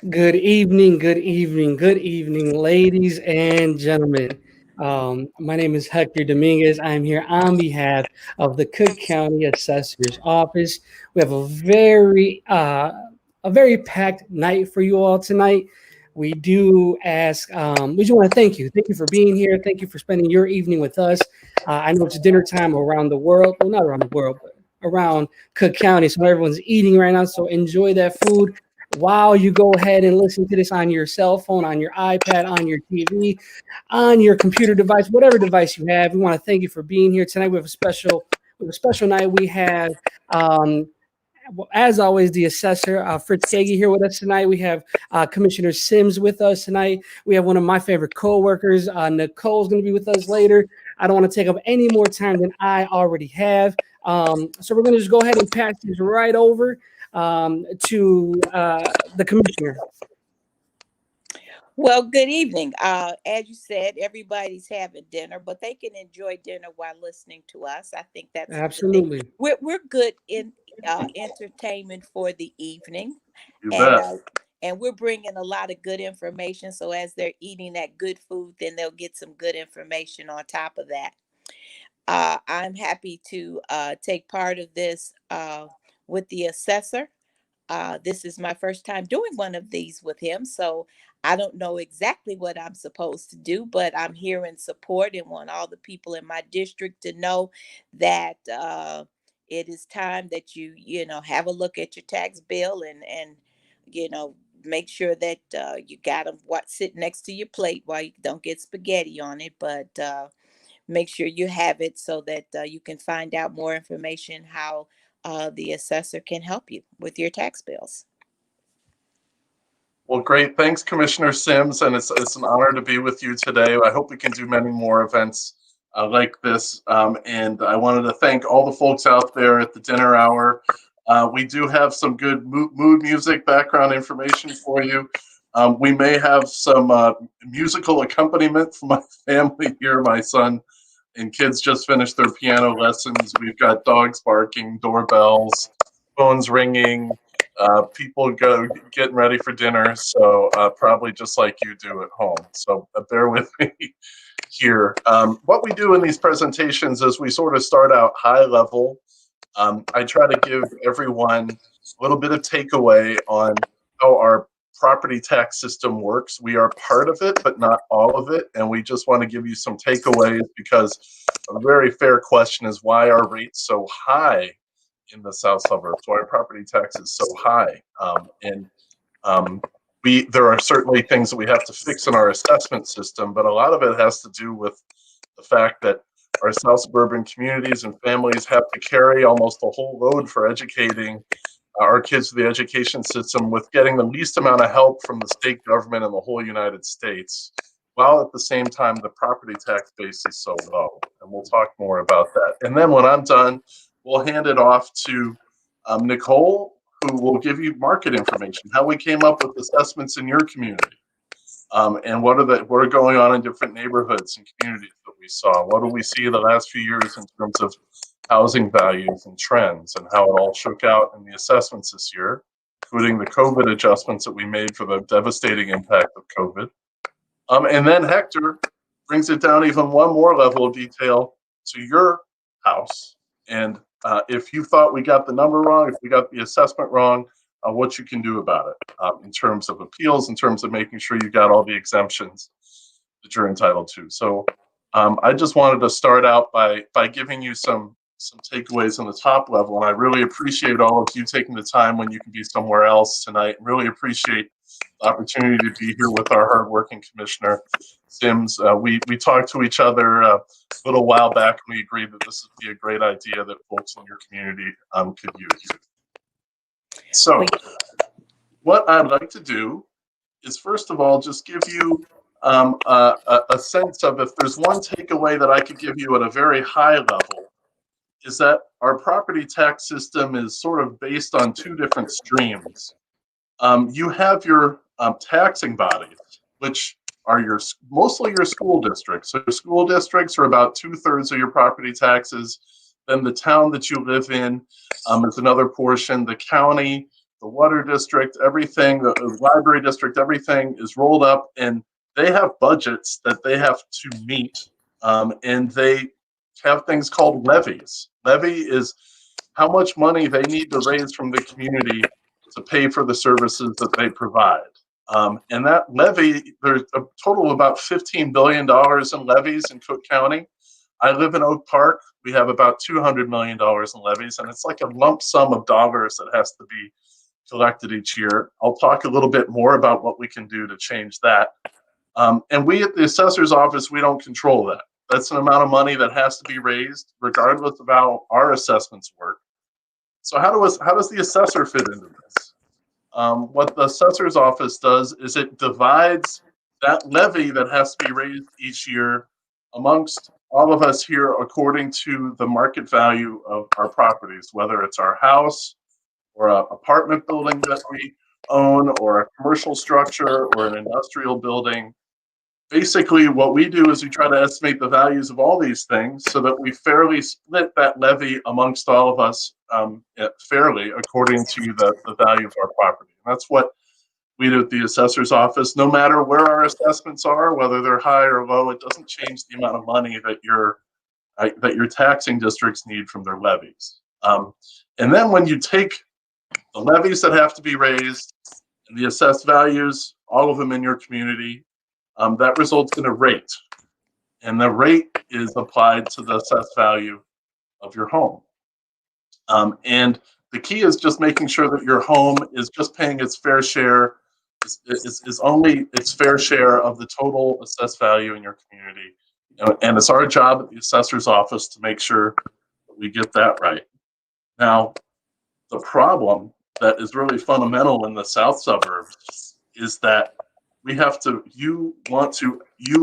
Good evening, good evening, good evening, ladies and gentlemen. My name is Hector Dominguez. I'm here on behalf of the Cook County Assessor's Office. We have a very packed night for you all tonight. We do ask, we just want to thank you. Thank you for being here. Thank you for spending your evening with us. I know it's dinner time around the world. Well, not around the world, but around Cook County. So everyone's eating right now. So enjoy that food while you go ahead and listen to this on your cell phone, on your iPad, on your TV, on your computer device, whatever device you have. We want to thank you for being here tonight. We have a special night. We have um, as always, the assessor, Fritz Kaegi, here with us tonight. We have Commissioner Sims with us tonight. We have one of my favorite co-workers, Nicole's going to be with us later. I don't want to take up any more time than I already have. So we're going to just go ahead and pass this right over to the commissioner. Well, good evening. As you said, everybody's having dinner, but they can enjoy dinner while listening to us. I think that's a good thing. Absolutely. We're good in entertainment for the evening, You and bet. uh, and we're bringing a lot of good information. So as they're eating that good food, then they'll get some good information on top of that. I'm happy to take part of this with the assessor. This is my first time doing one of these with him, so I don't know exactly what I'm supposed to do, but I'm here in support and want all the people in my district to know that it is time that you have a look at your tax bill and you know make sure that you got them what sit next to your plate while you don't get spaghetti on it, but make sure you have it so that you can find out more information how the assessor can help you with your tax bills. Well, great. Thanks, Commissioner Sims, and it's an honor to be with you today. I hope we can do many more events like this. And I wanted to thank all the folks out there at the dinner hour. We do have some good mood music background information for you. We may have some musical accompaniment from my family here. My son and kids just finished their piano lessons. We've got dogs barking, doorbells, phones ringing, people getting ready for dinner. So probably just like you do at home. So bear with me here. What we do in these presentations is we sort of start out high level. I try to give everyone a little bit of takeaway on how our property tax system works. We are part of it, but not all of it. And we just want to give you some takeaways because a very fair question is why are rates so high in the south suburbs? Why are property taxes so high? Um, there are certainly things that we have to fix in our assessment system, but a lot of it has to do with the fact that our south suburban communities and families have to carry almost the whole load for educating our kids through the education system with getting the least amount of help from the state government in the whole United States, while at the same time the property tax base is so low. And we'll talk more about that. And then when I'm done, we'll hand it off to Nicole, who will give you market information, how we came up with assessments in your community, and what are going on in different neighborhoods and communities that we saw. What do we see the last few years in terms of housing values and trends, and how it all shook out in the assessments this year, including the COVID adjustments that we made for the devastating impact of COVID. And then Hector brings it down even one more level of detail to your house. And if you thought we got the number wrong, if we got the assessment wrong, what you can do about it in terms of appeals, in terms of making sure you got all the exemptions that you're entitled to. So I just wanted to start out by giving you some takeaways on the top level, and I really appreciate all of you taking the time when you can be somewhere else tonight. Really appreciate the opportunity to be here with our hardworking Commissioner Sims. We talked to each other a little while back, and we agreed that this would be a great idea that folks in your community could use. So what I'd like to do is, first of all, just give you a sense of, if there's one takeaway that I could give you at a very high level, is that our property tax system is sort of based on two different streams. You have your taxing bodies, which are mostly your school districts. So your school districts are about 2/3 of your property taxes. Then the town that you live in is another portion. The county the water district, everything, the library district, everything is rolled up, and they have budgets that they have to meet, and they have things called levies. Levy is how much money they need to raise from the community to pay for the services that they provide. And that levy, there's a total of about $15 billion in levies in Cook County. I live in Oak Park. We have about $200 million in levies, and it's like a lump sum of dollars that has to be collected each year. I'll talk a little bit more about what we can do to change that. And we at the assessor's office, we don't control that. That's an amount of money that has to be raised regardless of how our assessments work. So how does the assessor fit into this? What the assessor's office does is it divides that levy that has to be raised each year amongst all of us here according to the market value of our properties, whether it's our house or an apartment building that we own or a commercial structure or an industrial building. Basically, what we do is we try to estimate the values of all these things so that we fairly split that levy amongst all of us fairly according to the value of our property. And that's what we do at the assessor's office. No matter where our assessments are, whether they're high or low, it doesn't change the amount of money that your taxing districts need from their levies. And then when you take the levies that have to be raised and the assessed values, all of them in your community, that results in a rate. And the rate is applied to the assessed value of your home. And the key is just making sure that your home is just paying its fair share, is only its fair share of the total assessed value in your community. And it's our job at the assessor's office to make sure that we get that right. Now, the problem that is really fundamental in the south suburbs is that you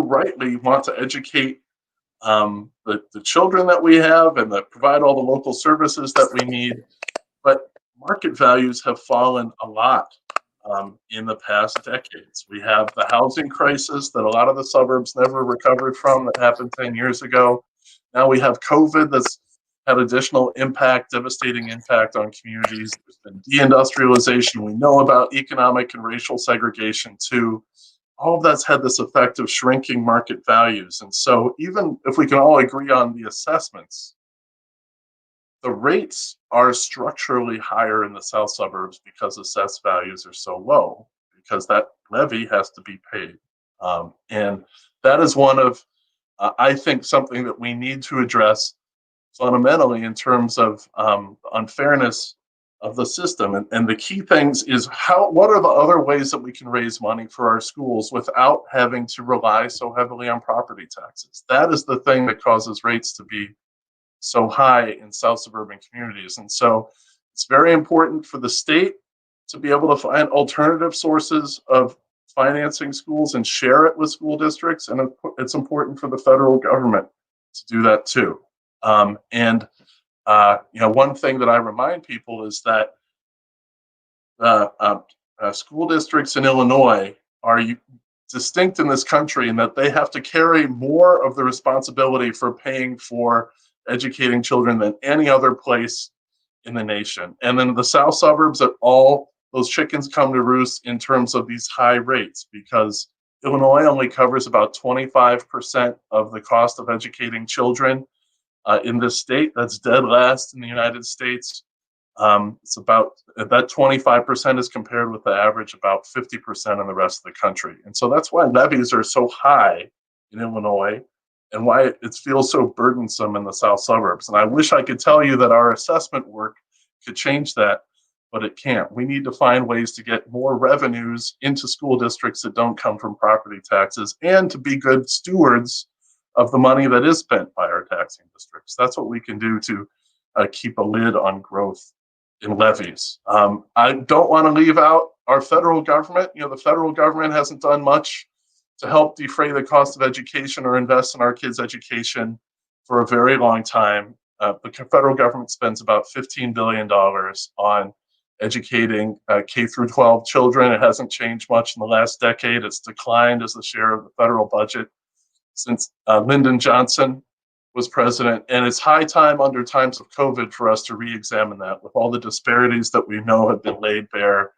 rightly want to educate the children that we have and that provide all the local services that we need. But market values have fallen a lot in the past decades. We have the housing crisis that a lot of the suburbs never recovered from that happened 10 years ago. Now we have COVID that's had additional impact, devastating impact on communities. There's been deindustrialization. We know about economic and racial segregation too. All of that's had this effect of shrinking market values. And so even if we can all agree on the assessments, the rates are structurally higher in the south suburbs because assessed values are so low, because that levy has to be paid. And that is one of, I think, something that we need to address fundamentally in terms of unfairness of the system. And the key things is what are the other ways that we can raise money for our schools without having to rely so heavily on property taxes? That is the thing that causes rates to be so high in south suburban communities. And so it's very important for the state to be able to find alternative sources of financing schools and share it with school districts. And it's important for the federal government to do that too. One thing that I remind people is that school districts in Illinois are distinct in this country in that they have to carry more of the responsibility for paying for educating children than any other place in the nation. And then the south suburbs, that all those chickens come to roost in terms of these high rates, because Illinois only covers about 25% of the cost of educating children in this state. That's dead last in the United States. It's about that 25% is compared with the average about 50% in the rest of the country. And so that's why levies are so high in Illinois and why it feels so burdensome in the south suburbs. And I wish I could tell you that our assessment work could change that, but it can't. We need to find ways to get more revenues into school districts that don't come from property taxes, and to be good stewards of the money that is spent by our taxing districts. That's what we can do to keep a lid on growth in levies. I don't want to leave out our federal government. The federal government hasn't done much to help defray the cost of education or invest in our kids' education for a very long time. The federal government spends about $15 billion on educating K through 12 children. It hasn't changed much in the last decade. It's declined as a share of the federal budget since Lyndon Johnson was president. And it's high time under times of COVID for us to re-examine that. With all the disparities that we know have been laid bare,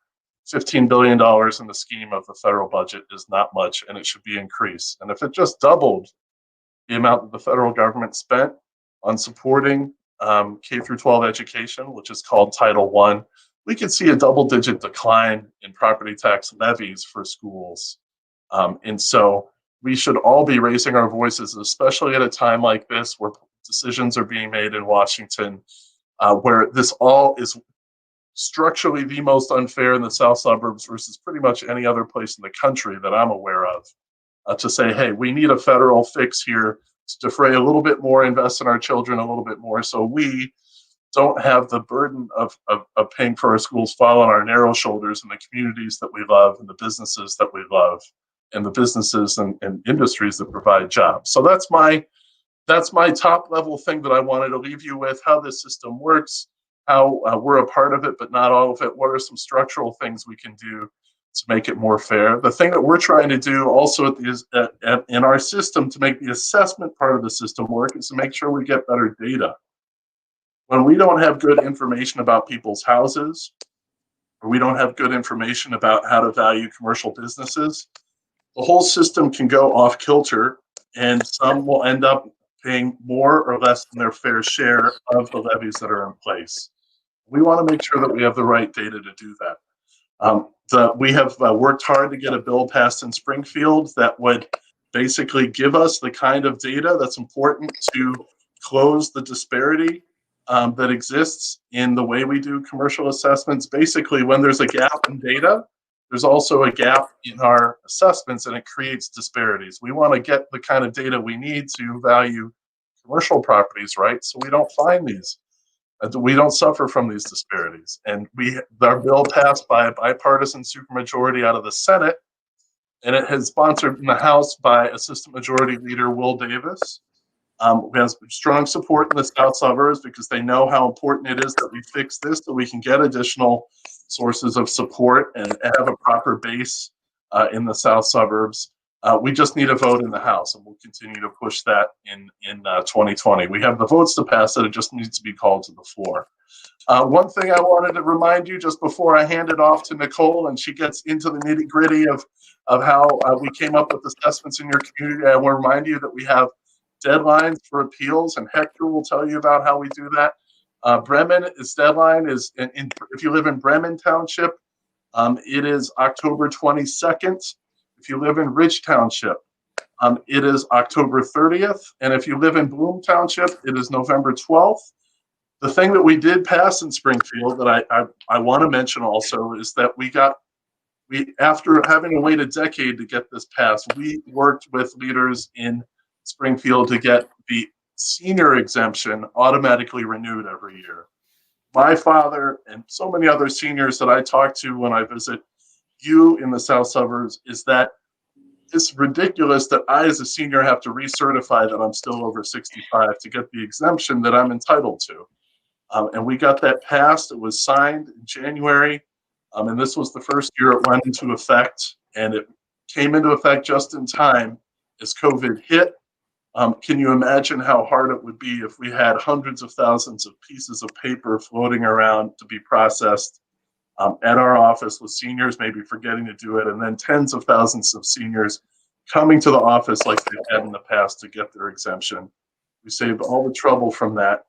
$15 billion in the scheme of the federal budget is not much, and it should be increased. And if it just doubled the amount that the federal government spent on supporting K through 12 education, which is called Title I, we could see a double-digit decline in property tax levies for schools. And so we should all be raising our voices, especially at a time like this where decisions are being made in Washington, where this all is structurally the most unfair in the South suburbs versus pretty much any other place in the country that I'm aware of, to say, hey, we need a federal fix here to defray a little bit more, invest in our children a little bit more, so we don't have the burden of paying for our schools fall on our narrow shoulders in the communities that we love and the businesses that we love and the businesses and industries that provide jobs. So that's my top level thing that I wanted to leave you with, how this system works, how we're a part of it, but not all of it. What are some structural things we can do to make it more fair? The thing that we're trying to do also in our system to make the assessment part of the system work is to make sure we get better data. When we don't have good information about people's houses, or we don't have good information about how to value commercial businesses, the whole system can go off kilter, and some will end up paying more or less than their fair share of the levies that are in place. We want to make sure that we have the right data to do that. We have worked hard to get a bill passed in Springfield that would basically give us the kind of data that's important to close the disparity that exists in the way we do commercial assessments. Basically, when there's a gap in data, there's also a gap in our assessments, and it creates disparities. We want to get the kind of data we need to value commercial properties, right? So we don't find these, we don't suffer from these disparities. And our bill passed by a bipartisan supermajority out of the Senate, and it has sponsored in the House by Assistant Majority Leader Will Davis. We have strong support in the South suburbs because they know how important it is that we fix this so we can get additional sources of support and have a proper base in the South suburbs. We just need a vote in the House, and we'll continue to push that in 2020. We have the votes to pass it. It just needs to be called to the floor. One thing I wanted to remind you just before I hand it off to Nicole and she gets into the nitty gritty of how we came up with assessments in your community, I want to remind you that we have deadlines for appeals, and Hector will tell you about how we do that. Bremen's deadline is, if you live in Bremen Township, it is October 22nd. If you live in Ridge Township, it is October 30th. And if you live in Bloom Township, it is November 12th. The thing that we did pass in Springfield that I want to mention also is that we after having to wait a decade to get this passed, we worked with leaders in Springfield to get the senior exemption automatically renewed every year. My father and so many other seniors that I talk to when I visit you in the South suburbs is that it's ridiculous that I as a senior have to recertify that I'm still over 65 to get the exemption that I'm entitled to. And we got that passed. It was signed in January. And this was the first year it went into effect, and it came into effect just in time as COVID hit. Can you imagine how hard it would be if we had hundreds of thousands of pieces of paper floating around to be processed at our office with seniors maybe forgetting to do it, and then tens of thousands of seniors coming to the office like they had in the past to get their exemption? We saved all the trouble from that,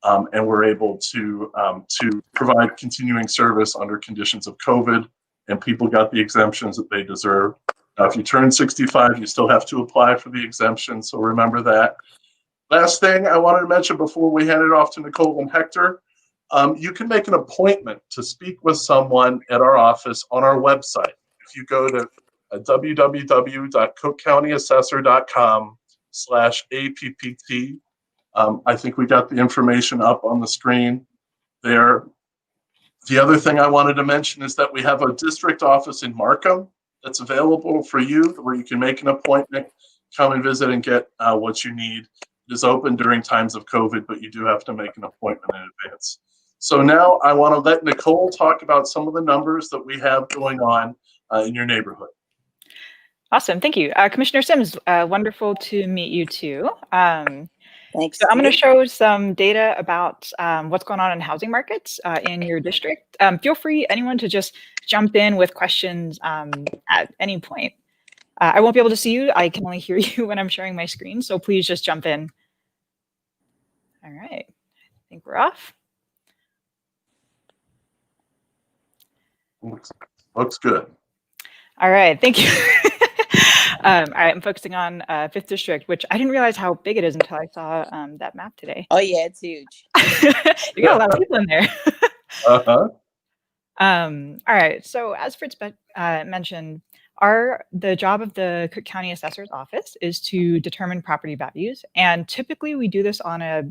and we're able to provide continuing service under conditions of COVID, and people got the exemptions that they deserve. Now, if you turn 65, you still have to apply for the exemption, so remember that. Last thing I wanted to mention before we hand it off to Nicole and Hector, you can make an appointment to speak with someone at our office on our website. If you go to www.cookcountyassessor.com/APPT, I think we got the information up on the screen there. The other thing I wanted to mention is that we have a district office in Markham that's available for you, where you can make an appointment, come and visit and get what you need. It is open during times of COVID, but you do have to make an appointment in advance. So now I want to let Nicole talk about some of the numbers that we have going on in your neighborhood. Awesome, thank you. Commissioner Sims, wonderful to meet you too. Thanks. So I'm going to show some data about what's going on in housing markets in your district. Feel free, anyone, to just jump in with questions at any point. I won't be able to see you. I can only hear you when I'm sharing my screen. So please just jump in. All right. I think we're off. Looks good. All right. Thank you. All right. I'm focusing on 5th District, which I didn't realize how big it is until I saw that map today. Oh, yeah, it's huge. You got a lot of people in there. Uh-huh. All right. So as Fritz mentioned, the job of the Cook County Assessor's Office is to determine property values. And typically we do this on a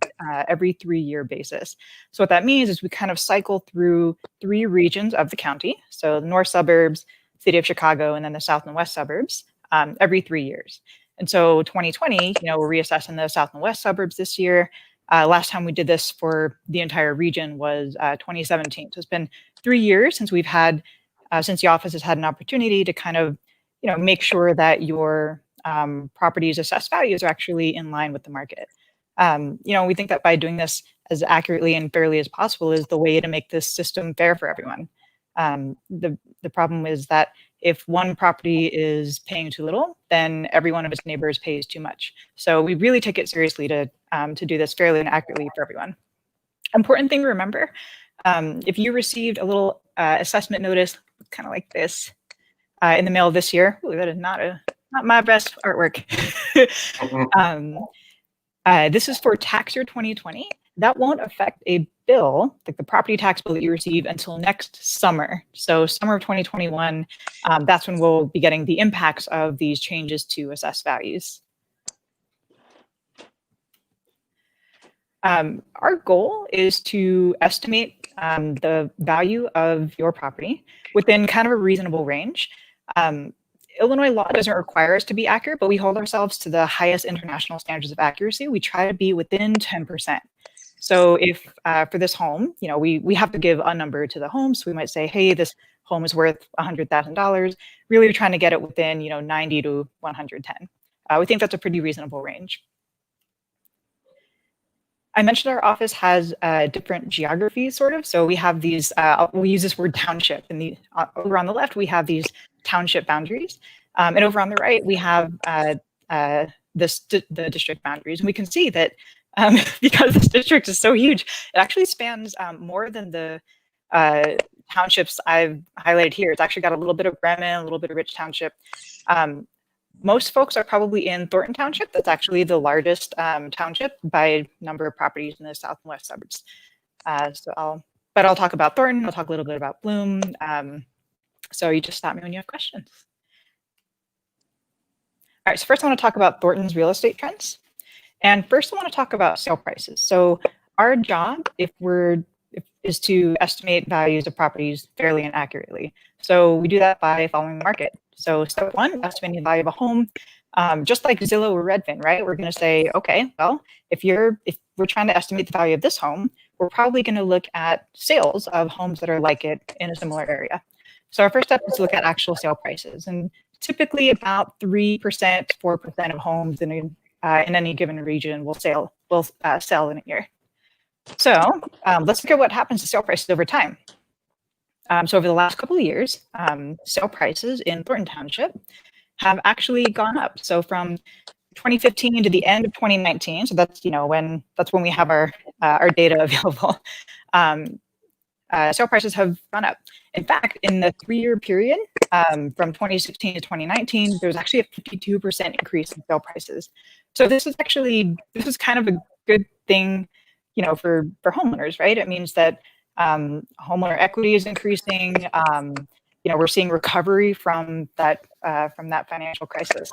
every 3-year basis. So what that means is we kind of cycle through 3 regions of the county. So the north suburbs, city of Chicago, and then the south and west suburbs every 3 years. And so 2020, we're reassessing the south and west suburbs this year. Last time we did this for the entire region was 2017. So it's been 3 years since we've had, since the office has had an opportunity to kind of, make sure that your property's assessed values are actually in line with the market. We think that by doing this as accurately and fairly as possible is the way to make this system fair for everyone. The problem is that if one property is paying too little, then every one of its neighbors pays too much. So we really take it seriously to do this fairly and accurately for everyone. Important thing to remember, if you received a little assessment notice, kind of like this, in the mail this year, ooh, that is not my best artwork. This is for tax year 2020. That won't affect a bill, like the property tax bill that you receive, until next summer. So summer of 2021, that's when we'll be getting the impacts of these changes to assessed values. Our goal is to estimate the value of your property within kind of a reasonable range. Illinois law doesn't require us to be accurate, but we hold ourselves to the highest international standards of accuracy. We try to be within 10%. So if for this home, we have to give a number to the home. So we might say, hey, this home is worth $100,000. Really, we're trying to get it within 90 to 110. We think that's a pretty reasonable range. I mentioned our office has different geographies, sort of. So we have these, we use this word township. And over on the left, we have these township boundaries. And over on the right, we have the district boundaries. And we can see that because this district is so huge, it actually spans more than the townships I've highlighted here. It's actually got a little bit of Bremen, a little bit of Rich Township. Most folks are probably in Thornton Township. That's actually the largest township by number of properties in the south and west suburbs. But I'll talk about Thornton. I'll talk a little bit about Bloom. So you just stop me when you have questions. All right, so first I want to talk about Thornton's real estate trends. And first I want to talk about sale prices. So our job, is to estimate values of properties fairly and accurately. So we do that by following the market. So step 1, estimating the value of a home, just like Zillow or Redfin, right? We're going to say, okay, well, if we're trying to estimate the value of this home, we're probably going to look at sales of homes that are like it in a similar area. So our first step is to look at actual sale prices, and typically about 3%, 4% of homes in any given region will sell in a year. So let's look at what happens to sale prices over time. So over the last couple of years, sale prices in Thornton Township have actually gone up. So from 2015 to the end of 2019, so that's when we have our data available. Sale prices have gone up. In fact, in the 3-year period from 2016 to 2019, there was actually a 52% increase in sale prices. So this is kind of a good thing, for homeowners, right? It means that homeowner equity is increasing. We're seeing recovery from that financial crisis.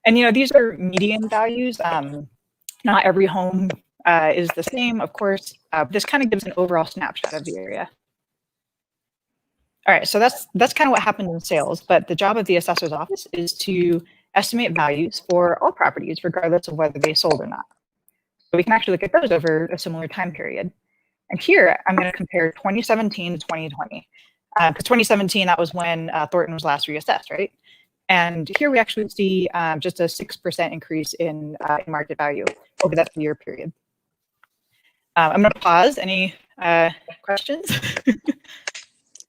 And these are median values. Not every home is the same, of course. This kind of gives an overall snapshot of the area. All right, so that's kind of what happened in sales. But the job of the assessor's office is to estimate values for all properties, regardless of whether they sold or not. So we can actually look at those over a similar time period. And here, I'm going to compare 2017 to 2020. Because 2017, that was when Thornton was last reassessed, right? And here we actually see just a 6% increase in market value over that 3-year period. I'm going to pause. Any questions?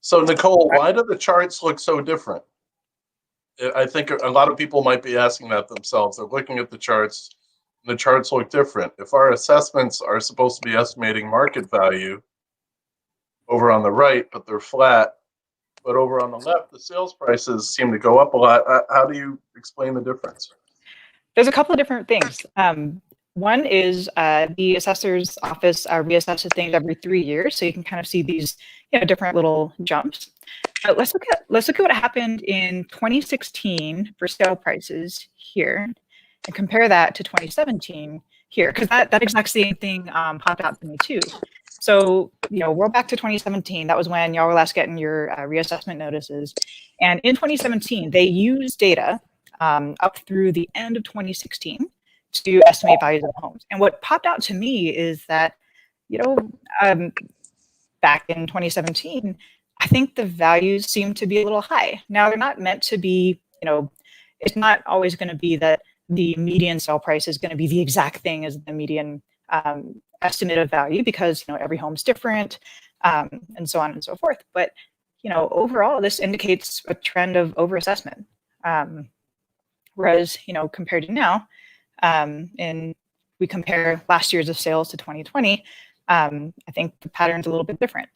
So Nicole, why do the charts look so different? I think a lot of people might be asking that themselves. They're looking at the charts, and the charts look different. If our assessments are supposed to be estimating market value over on the right, but they're flat, but over on the left, the sales prices seem to go up a lot. How do you explain the difference? There's a couple of different things. One is the assessor's office reassesses things every 3 years, so you can kind of see these, different little jumps. But let's look at what happened in 2016 for sale prices here, and compare that to 2017 here, because that exact same thing popped out to me too. So, roll back to 2017. That was when y'all were last getting your reassessment notices, and in 2017 they used data up through the end of 2016 to estimate values of homes. And what popped out to me is that, back in 2017, I think the values seem to be a little high. Now, they're not meant to be, it's not always going to be that the median sale price is going to be the exact thing as the median estimate of value, because, every home's different, and so on and so forth. But, overall, this indicates a trend of overassessment. Whereas, compared to now, and we compare last year's of sales to 2020, I think the pattern's a little bit different.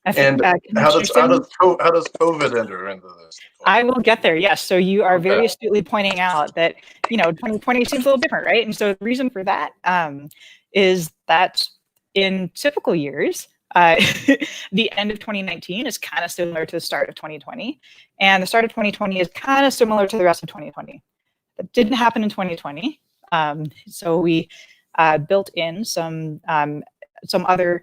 And how does COVID enter into this? I will get there. Yes. So you are very astutely pointing out that 2020 seems a little different, right? And so the reason for that is that in typical years, the end of 2019 is kind of similar to the start of 2020, and the start of 2020 is kind of similar to the rest of 2020. That didn't happen in 2020, so we built in some other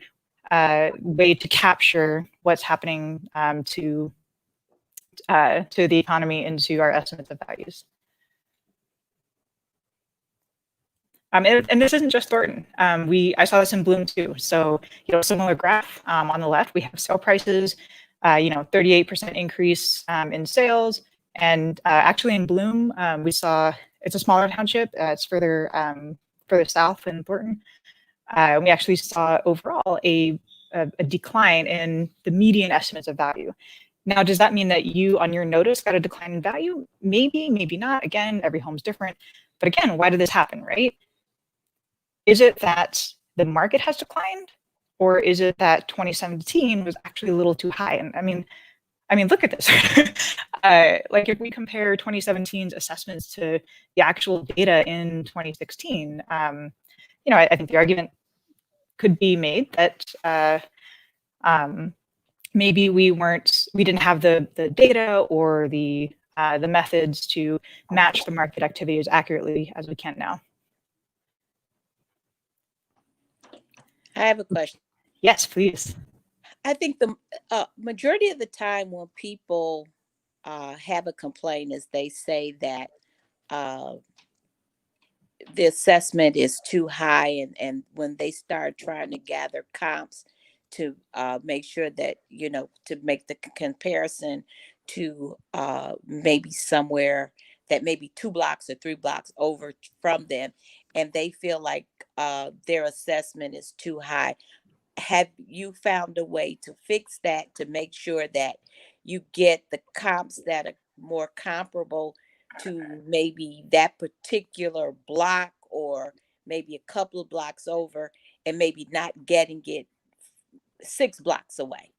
way to capture what's happening to the economy into our estimates of values. And this isn't just Thornton. I saw this in Bloom too. So, similar graph on the left, we have sale prices, 38% increase in sales. And actually in Bloom, we saw, it's a smaller township. It's further south than Thornton. We actually saw overall a decline in the median estimates of value. Now, does that mean that you on your notice got a decline in value? Maybe, maybe not. Again, every home's different. But again, why did this happen, right? Is it that the market has declined, or is it that 2017 was actually a little too high? And I mean, look at this. Like if we compare 2017's assessments to the actual data in 2016, I think the argument could be made that maybe we didn't have the data or the methods to match the market activity as accurately as we can now. I have a question. Yes, please. I think the majority of the time when people have a complaint is they say that the assessment is too high, and when they start trying to gather comps to make sure that, to make the comparison to maybe somewhere that maybe 2 blocks or 3 blocks over from them, and they feel like their assessment is too high. Have you found a way to fix that, to make sure that you get the comps that are more comparable to maybe that particular block, or maybe a couple of blocks over, and maybe not getting it 6 blocks away?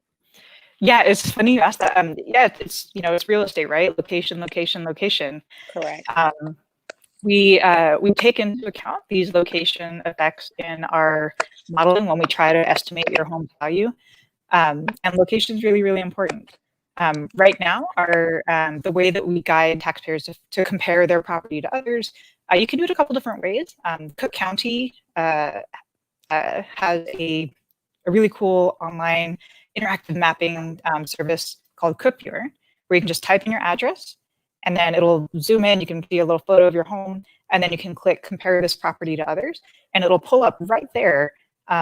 Yeah, it's funny you asked that. Yeah, it's it's real estate, right? Location, location, location. Correct. We take into account these location effects in our modeling when we try to estimate your home value, and location is really, really important. Right now, the way that we guide taxpayers to compare their property to others, you can do it a couple different ways. Cook County has a really cool online interactive mapping service called CookViewer, where you can just type in your address, and then it'll zoom in. You can see a little photo of your home, and then you can click compare this property to others, and it'll pull up right there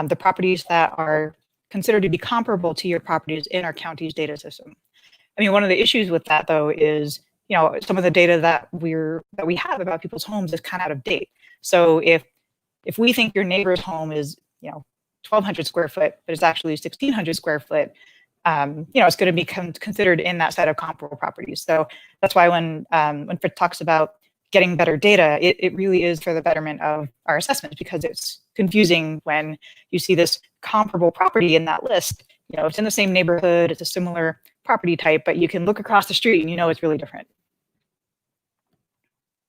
the properties that are considered to be comparable to your properties in our county's data system. I mean, one of the issues with that though is, some of the data that we have about people's homes is kind of out of date. So if we think your neighbor's home is, 1,200 square foot, but it's actually 1,600 square foot, it's going to be considered in that set of comparable properties. So that's why when Fritz talks about getting better data, it really is for the betterment of our assessments, because it's confusing when you see this comparable property in that list. It's in the same neighborhood, it's a similar property type, but you can look across the street and it's really different.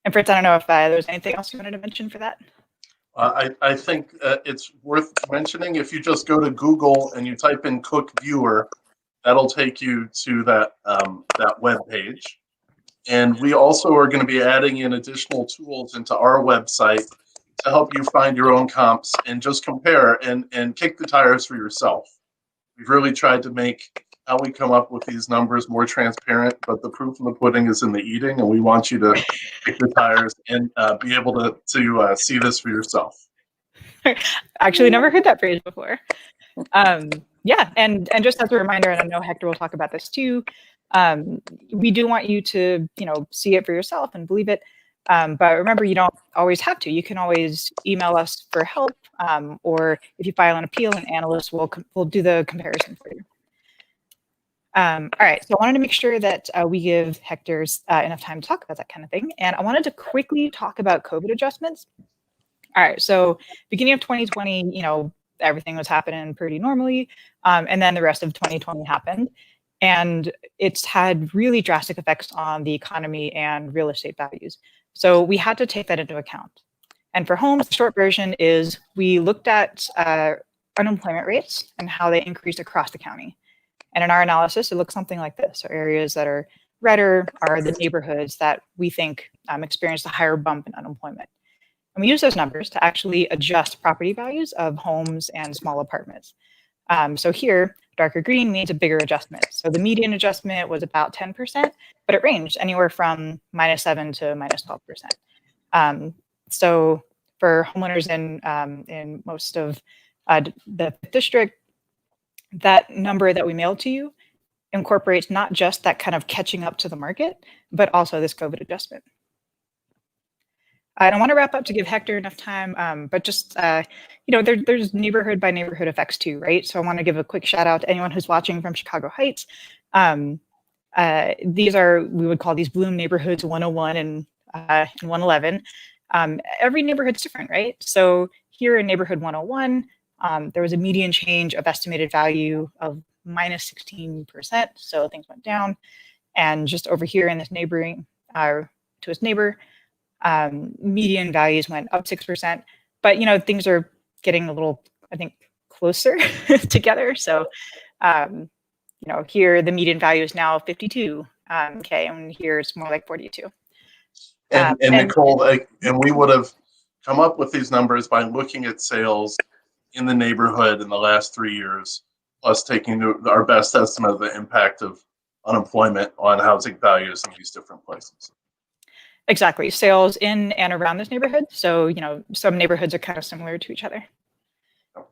And Fritz, I don't know if there's anything else you wanted to mention for that? I think it's worth mentioning, if you just go to Google and you type in Cook Viewer, that'll take you to that web page. And we also are going to be adding in additional tools into our website to help you find your own comps and just compare and kick the tires for yourself. We've really tried to make how we come up with these numbers more transparent, but the proof of the pudding is in the eating, and we want you to kick the tires and be able to see this for yourself. Actually, never heard that phrase before. Yeah, and just as a reminder, and I know Hector will talk about this too, we do want you to see it for yourself and believe it. But remember, you don't always have to. You can always email us for help, or if you file an appeal, an analyst will do the comparison for you. All right, so I wanted to make sure that we give Hector enough time to talk about that kind of thing. And I wanted to quickly talk about COVID adjustments. All right, so beginning of 2020, everything was happening pretty normally. And then the rest of 2020 happened. And it's had really drastic effects on the economy and real estate values. So we had to take that into account. And for homes, the short version is we looked at unemployment rates and how they increased across the county. And in our analysis, it looks something like this. So areas that are redder are the neighborhoods that we think experienced a higher bump in unemployment. And we use those numbers to actually adjust property values of homes and small apartments. So here, darker green means a bigger adjustment. So the median adjustment was about 10%, but it ranged anywhere from -7 to -12%. So for homeowners in most of the district, that number that we mailed to you incorporates not just that kind of catching up to the market, but also this COVID adjustment. I don't want to wrap up to give Hector enough time, but just, there's neighborhood by neighborhood effects too, right? So I want to give a quick shout out to anyone who's watching from Chicago Heights. These are, we would call these Bloom neighborhoods 101 and 111. Every neighborhood's different, right? So here in neighborhood 101, there was a median change of estimated value of -16%. So things went down. And just over here in this neighboring, to its neighbor, median values went up 6%, but things are getting a little, I think, closer together. So here the median value is now 52 K, and here it's more like 42. And Nicole, and we would have come up with these numbers by looking at sales in the neighborhood in the last 3 years, plus taking our best estimate of the impact of unemployment on housing values in these different places. Exactly. Sales in and around this neighborhood. So, some neighborhoods are kind of similar to each other.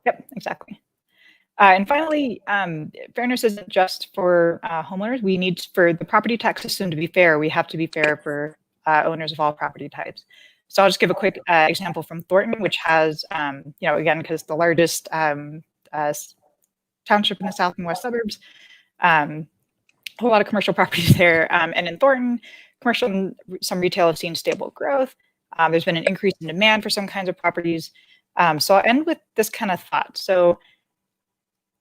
Yep, exactly. And finally, fairness isn't just for homeowners. We need, for the property tax system to be fair, we have to be fair for owners of all property types. So I'll just give a quick example from Thornton, which has, again, because the largest township in the south and west suburbs, a whole lot of commercial properties there. And in Thornton, commercial and some retail have seen stable growth. There's been an increase in demand for some kinds of properties. So I'll end with this kind of thought. So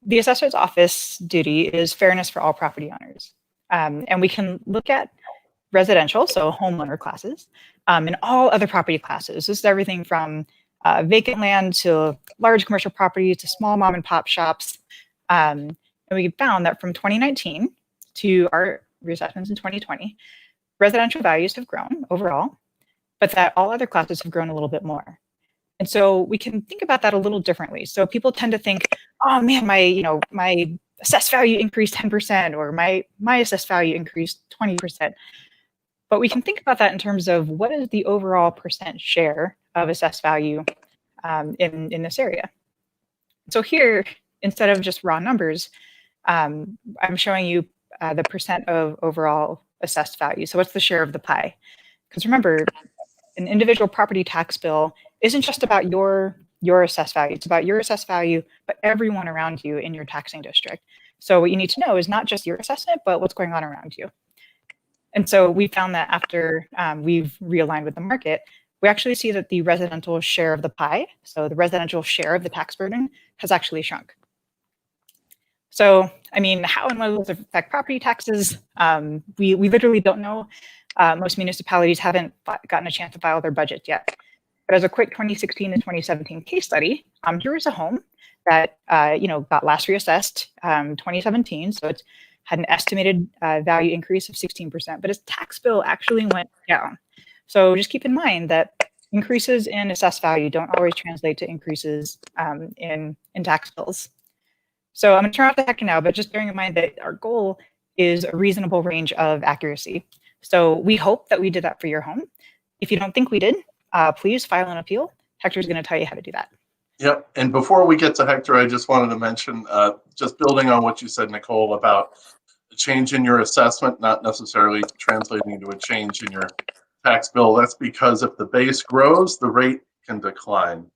the assessor's office duty is fairness for all property owners. And we can look at residential, so homeowner classes, and all other property classes. This is everything from vacant land to large commercial properties to small mom and pop shops. And we found that from 2019 to our reassessments in 2020, residential values have grown overall, but that all other classes have grown a little bit more. And so we can think about that a little differently. So people tend to think, oh man, my assessed value increased 10%, or my assessed value increased 20%. But we can think about that in terms of what is the overall percent share of assessed value in this area. So here, instead of just raw numbers, I'm showing you the percent of overall assessed value. So what's the share of the pie? Because remember, an individual property tax bill isn't just about your assessed value. It's about your assessed value, but everyone around you in your taxing district. So what you need to know is not just your assessment, but what's going on around you. And so we found that after we've realigned with the market, we actually see that the residential share of the pie, so the residential share of the tax burden, has actually shrunk. So, I mean, how and when will this affect property taxes? We literally don't know. Most municipalities haven't gotten a chance to file their budget yet. But as a quick 2016 and 2017 case study, here is a home that got last reassessed 2017. So it's had an estimated value increase of 16%, but its tax bill actually went down. So just keep in mind that increases in assessed value don't always translate to increases in tax bills. So I'm going to turn off the Hector now, but just bearing in mind that our goal is a reasonable range of accuracy. So we hope that we did that for your home. If you don't think we did, please file an appeal. Hector's going to tell you how to do that. Yep. And before we get to Hector, I just wanted to mention, just building on what you said, Nicole, about the change in your assessment, not necessarily translating into a change in your tax bill. That's because if the base grows, the rate can decline.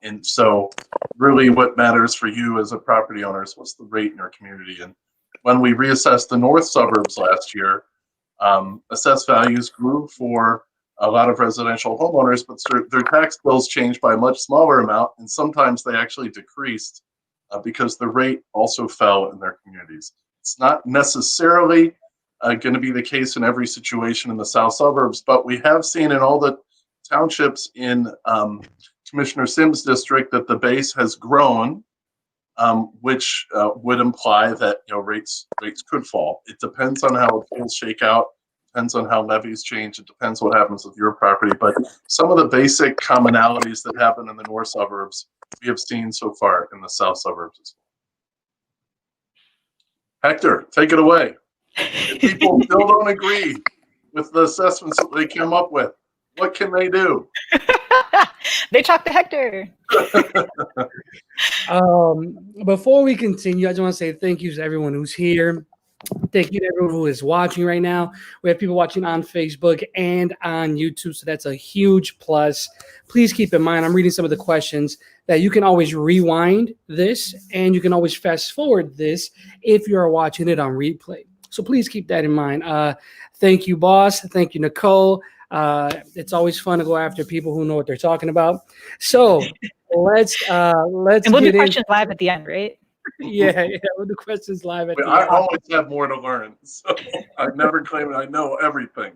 And so really what matters for you as a property owner is what's the rate in your community. And when we reassessed the north suburbs last year, assessed values grew for a lot of residential homeowners, but their tax bills changed by a much smaller amount, and sometimes they actually decreased because the rate also fell in their communities. It's not necessarily going to be the case in every situation in the south suburbs, but we have seen in all the townships in Commissioner Sims' district that the base has grown, which would imply that rates could fall. It depends on how appeals shake out. Depends on how levies change. It depends what happens with your property. But some of the basic commonalities that happen in the north suburbs, we have seen so far in the south suburbs as well. Hector, take it away. If people still don't agree with the assessments that they came up with, what can they do? They talk to Hector. Before we continue, I just want to say thank you to everyone who's here. Thank you to everyone who is watching right now. We have people watching on Facebook and on YouTube, so that's a huge plus. Please keep in mind, I'm reading some of the questions, that you can always rewind this and you can always fast forward this if you're watching it on replay. So please keep that in mind. Thank you, boss. Thank you, Nicole. It's always fun to go after people who know what they're talking about. So let's and we'll get do questions live at the end, right? Yeah, we'll do questions live at the end. I always have more to learn, so I never claim I know everything.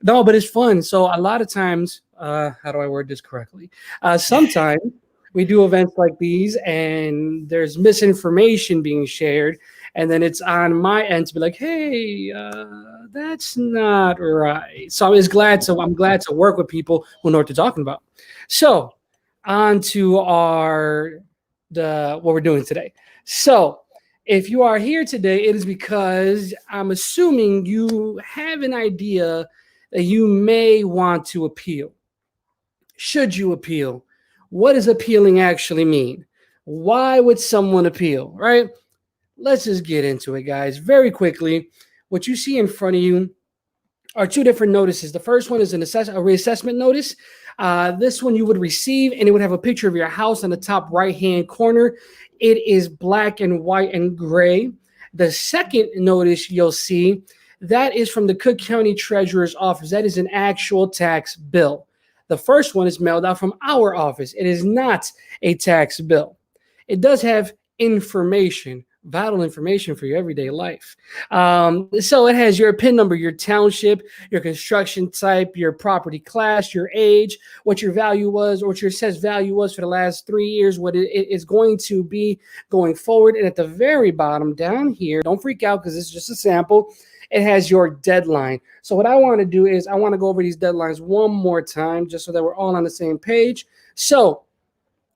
No, but it's fun. So a lot of times, how do I word this correctly? Sometimes we do events like these and there's misinformation being shared, and then it's on my end to be like, hey, that's not right. So I'm glad to work with people who know what they're talking about. So on to what we're doing today. So if you are here today, it is because I'm assuming you have an idea that you may want to appeal. Should you appeal? What does appealing actually mean? Why would someone appeal, right? Let's just get into it, guys. Very quickly, what you see in front of you are two different notices. The first one is a reassessment notice. This one you would receive, and it would have a picture of your house on the top right-hand corner. It is black and white and gray. The second notice you'll see, that is from the Cook County Treasurer's Office. That is an actual tax bill. The first one is mailed out from our office. It is not a tax bill. It does have information, vital information for your everyday life. So it has your PIN number, your township, your construction type, your property class, your age, what your value was, or what your assessed value was for the last 3 years, what it is going to be going forward. And at the very bottom down here, don't freak out because it's just a sample. It has your deadline. So what I want to do is I want to go over these deadlines one more time just so that we're all on the same page. So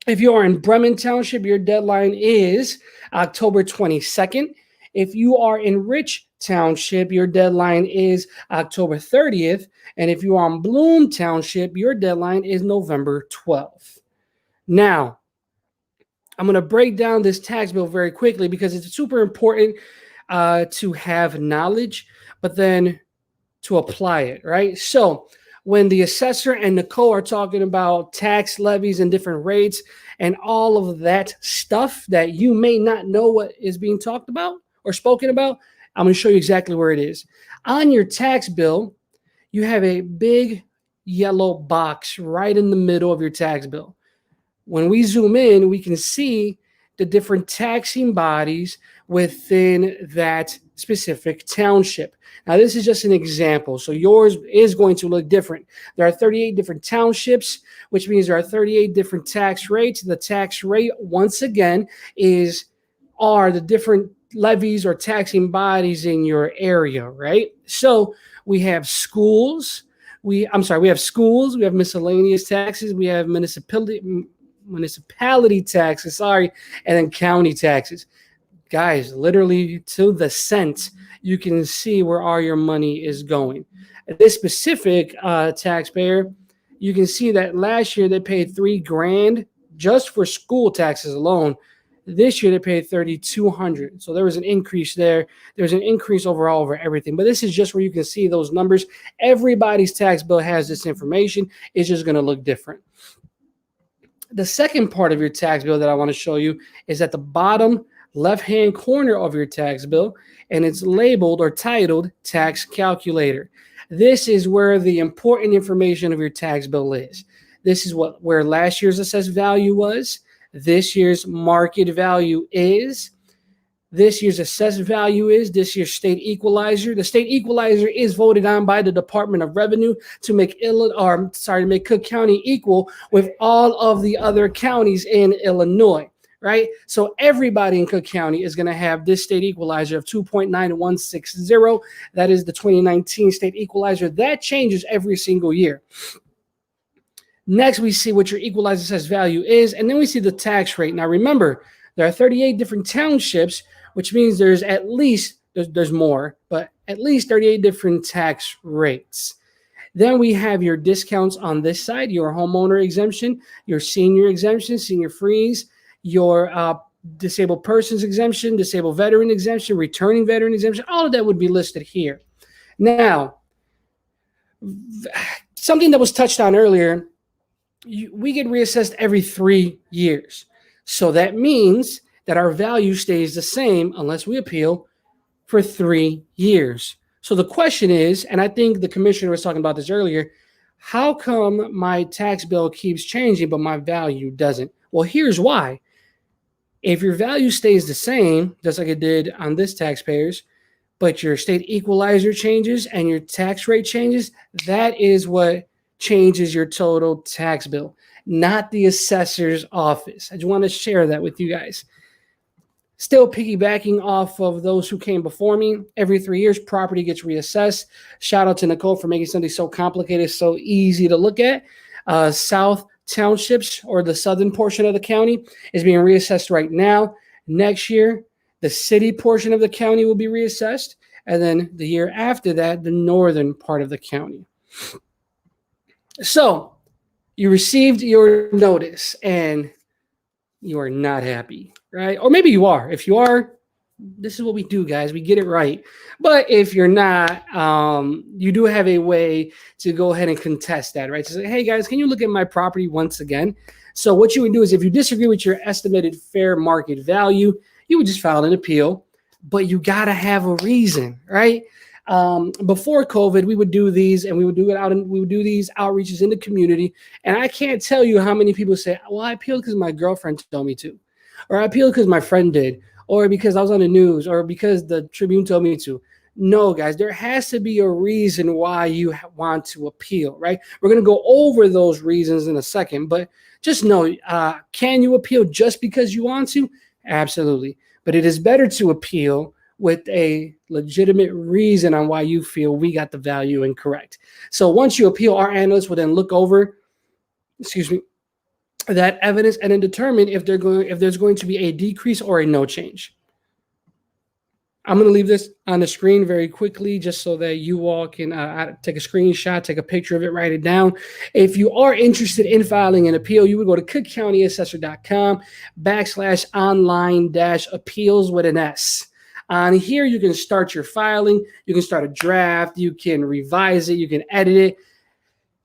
if you are in Bremen Township, your deadline is October 22nd. If you are in Rich Township, your deadline is October 30th. And if you are in Bloom Township, your deadline is November 12th. Now, I'm going to break down this tax bill very quickly because it's super important. to have knowledge, but then to apply it, right? So when the assessor and Nicole are talking about tax levies and different rates and all of that stuff that you may not know what is being talked about or spoken about, I'm going to show you exactly where it is. On your tax bill, you have a big yellow box right in the middle of your tax bill. When we zoom in, we can see the different taxing bodies within that specific township. Now, this is just an example, so yours is going to look different. There are 38 different townships, which means there are 38 different tax rates. The tax rate, once again, are the different levies or taxing bodies in your area, right? So we have schools. We have schools. We have miscellaneous taxes. We have municipality taxes, and then county taxes. Guys, literally to the cent, you can see where all your money is going. This specific taxpayer, you can see that last year they paid $3,000 just for school taxes alone. This year they paid $3,200. So there was an increase there. There's an increase overall over everything. But this is just where you can see those numbers. Everybody's tax bill has this information. It's just going to look different. The second part of your tax bill that I want to show you is at the bottom left-hand corner of your tax bill, and it's labeled or titled Tax Calculator. This is where the important information of your tax bill is. This is where last year's assessed value was, this year's market value is, this year's assessed value is, this year's state equalizer. The state equalizer is voted on by the Department of Revenue to make Cook County equal with all of the other counties in Illinois. Right? So everybody in Cook County is going to have this state equalizer of 2.9160. That is the 2019 state equalizer. That changes every single year. Next, we see what your equalizer assessed value is, and then we see the tax rate. Now, remember, there are 38 different townships, which means there's at least, there's more, but at least 38 different tax rates. Then we have your discounts on this side, your homeowner exemption, your senior exemption, senior freeze, your disabled persons exemption, disabled veteran exemption, returning veteran exemption, all of that would be listed here. Now, something that was touched on earlier, we get reassessed every 3 years. So that means that our value stays the same unless we appeal for 3 years. So the question is, and I think the commissioner was talking about this earlier, how come my tax bill keeps changing, but my value doesn't? Well, here's why. If your value stays the same, just like it did on this taxpayers, but your state equalizer changes and your tax rate changes, that is what changes your total tax bill, not the assessor's office. I just want to share that with you guys. Still piggybacking off of those who came before me, every 3 years, property gets reassessed. Shout out to Nicole for making something so complicated, so easy to look at. South townships, or the southern portion of the county, is being reassessed right now. Next year, the city portion of the county will be reassessed, and then the year after that, the northern part of the county. So you received your notice and you are not happy, right? Or maybe you are. If you are, this is what we do, guys. We get it right. But if you're not, you do have a way to go ahead and contest that, right? So say, hey, guys, can you look at my property once again? So what you would do is if you disagree with your estimated fair market value, you would just file an appeal, but you got to have a reason, right? Before COVID, we would do these, and we would do these outreaches in the community. And I can't tell you how many people say, well, I appealed because my girlfriend told me to, or I appealed because my friend did, or because I was on the news, or because the Tribune told me to. No, guys, there has to be a reason why you want to appeal, right? We're going to go over those reasons in a second, but just know, can you appeal just because you want to? Absolutely. But it is better to appeal with a legitimate reason on why you feel we got the value incorrect. So once you appeal, our analysts will then look over, that evidence and then determine if there's going to be a decrease or a no change. I'm going to leave this on the screen very quickly just so that you all can take a screenshot, take a picture of it, write it down. If you are interested in filing an appeal, you would go to cookcountyassessor.com/online-appeals with an S. On here, you can start your filing. You can start a draft. You can revise it. You can edit it.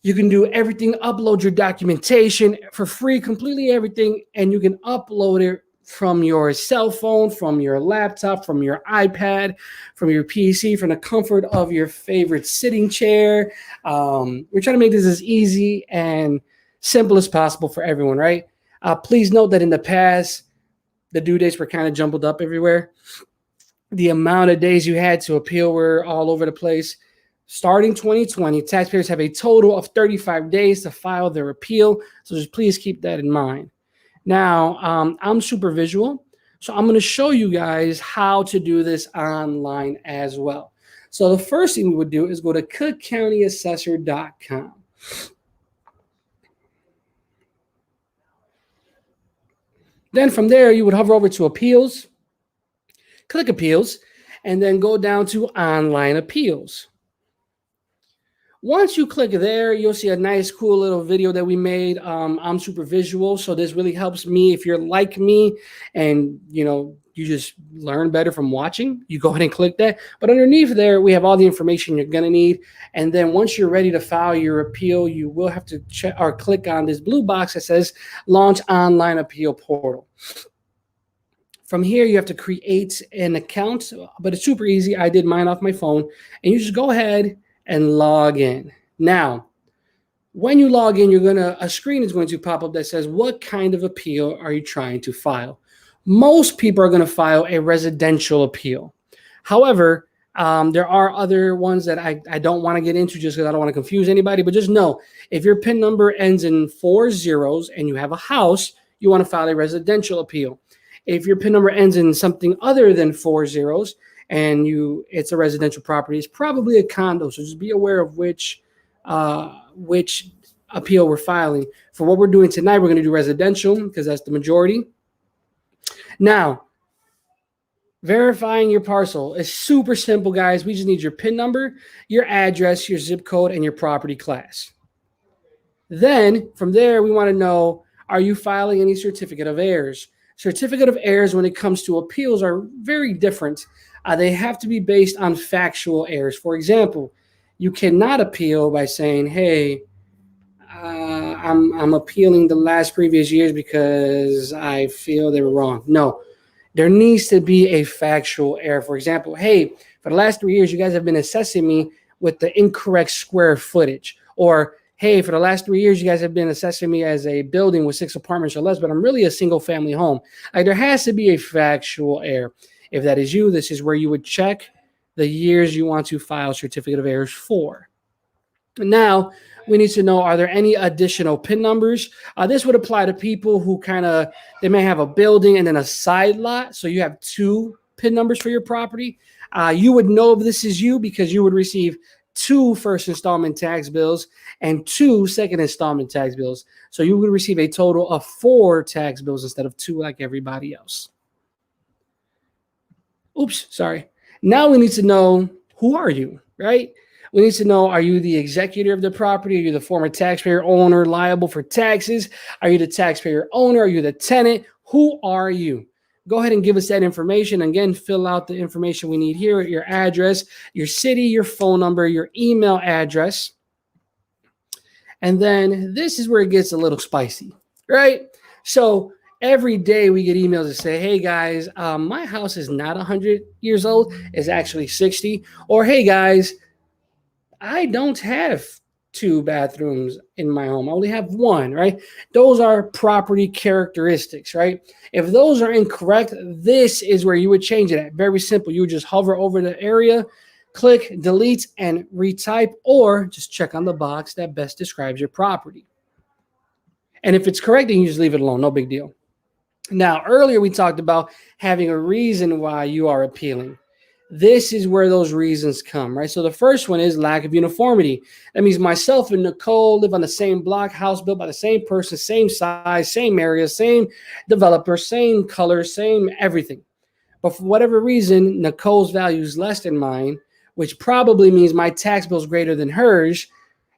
You can do everything, upload your documentation for free, completely everything, and you can upload it from your cell phone, from your laptop, from your iPad, from your PC, from the comfort of your favorite sitting chair. We're trying to make this as easy and simple as possible for everyone, right? Please note that in the past, the due dates were kind of jumbled up everywhere. The amount of days you had to appeal were all over the place. Starting 2020, taxpayers have a total of 35 days to file their appeal. So just please keep that in mind. Now, I'm super visual, so I'm going to show you guys how to do this online as well. So the first thing we would do is go to cookcountyassessor.com. Then from there, you would hover over to Appeals, click Appeals, and then go down to Online Appeals. Once you click there, you'll see a nice, cool little video that we made. I'm super visual, so this really helps me. If you're like me and, you just learn better from watching, you go ahead and click that. But underneath there, we have all the information you're going to need. And then once you're ready to file your appeal, you will have to check or click on this blue box that says Launch Online Appeal Portal. From here, you have to create an account, but it's super easy. I did mine off my phone, and you just go ahead and log in. Now, when you log in, a screen is going to pop up that says, what kind of appeal are you trying to file? Most people are going to file a residential appeal. However, there are other ones that I don't want to get into just because I don't want to confuse anybody, but just know, if your PIN number ends in 4 zeros and you have a house, you want to file a residential appeal. If your PIN number ends in something other than 4 zeros, and it's a residential property, it's probably a condo. So just be aware of which appeal we're filing. For what we're doing tonight, we're going to do residential because that's the majority. Now, verifying your parcel is super simple, guys. We just need your PIN number, your address, your zip code, and your property class. Then from there, we want to know, are you filing any certificate of heirs? Certificate of heirs, when it comes to appeals, are very different. They have to be based on factual errors. For example, you cannot appeal by saying, hey, I'm appealing the last previous years because I feel they were wrong. No, there needs to be a factual error. For example, hey, for the last 3 years, you guys have been assessing me with the incorrect square footage. Or, hey, for the last 3 years, you guys have been assessing me as a building with 6 apartments or less, but I'm really a single family home. Like, there has to be a factual error. If that is you, this is where you would check the years you want to file certificate of heirs for. Now, we need to know, are there any additional PIN numbers? This would apply to people who they may have a building and then a side lot. So you have 2 PIN numbers for your property. You would know if this is you because you would receive 2 first installment tax bills and 2 second installment tax bills. So you would receive a total of 4 tax bills instead of 2 like everybody else. Oops, sorry. Now we need to know, who are you, right? We need to know, are you the executor of the property? Are you the former taxpayer owner liable for taxes? Are you the taxpayer owner? Are you the tenant? Who are you? Go ahead and give us that information. Again, fill out the information we need here, your address, your city, your phone number, your email address. And then this is where it gets a little spicy, right? So every day we get emails that say, hey guys, my house is not 100 years old. It's actually 60. Or, hey guys, I don't have 2 bathrooms in my home. I only have 1, right? Those are property characteristics, right? If those are incorrect, this is where you would change it at. Very simple. You would just hover over the area, click delete and retype, or just check on the box that best describes your property. And if it's correct, then you just leave it alone. No big deal. Now, earlier we talked about having a reason why you are appealing. This is where those reasons come, right? So the first one is lack of uniformity. That means myself and Nicole live on the same block, house built by the same person, same size, same area, same developer, same color, same everything. But for whatever reason, Nicole's value is less than mine, which probably means my tax bill is greater than hers.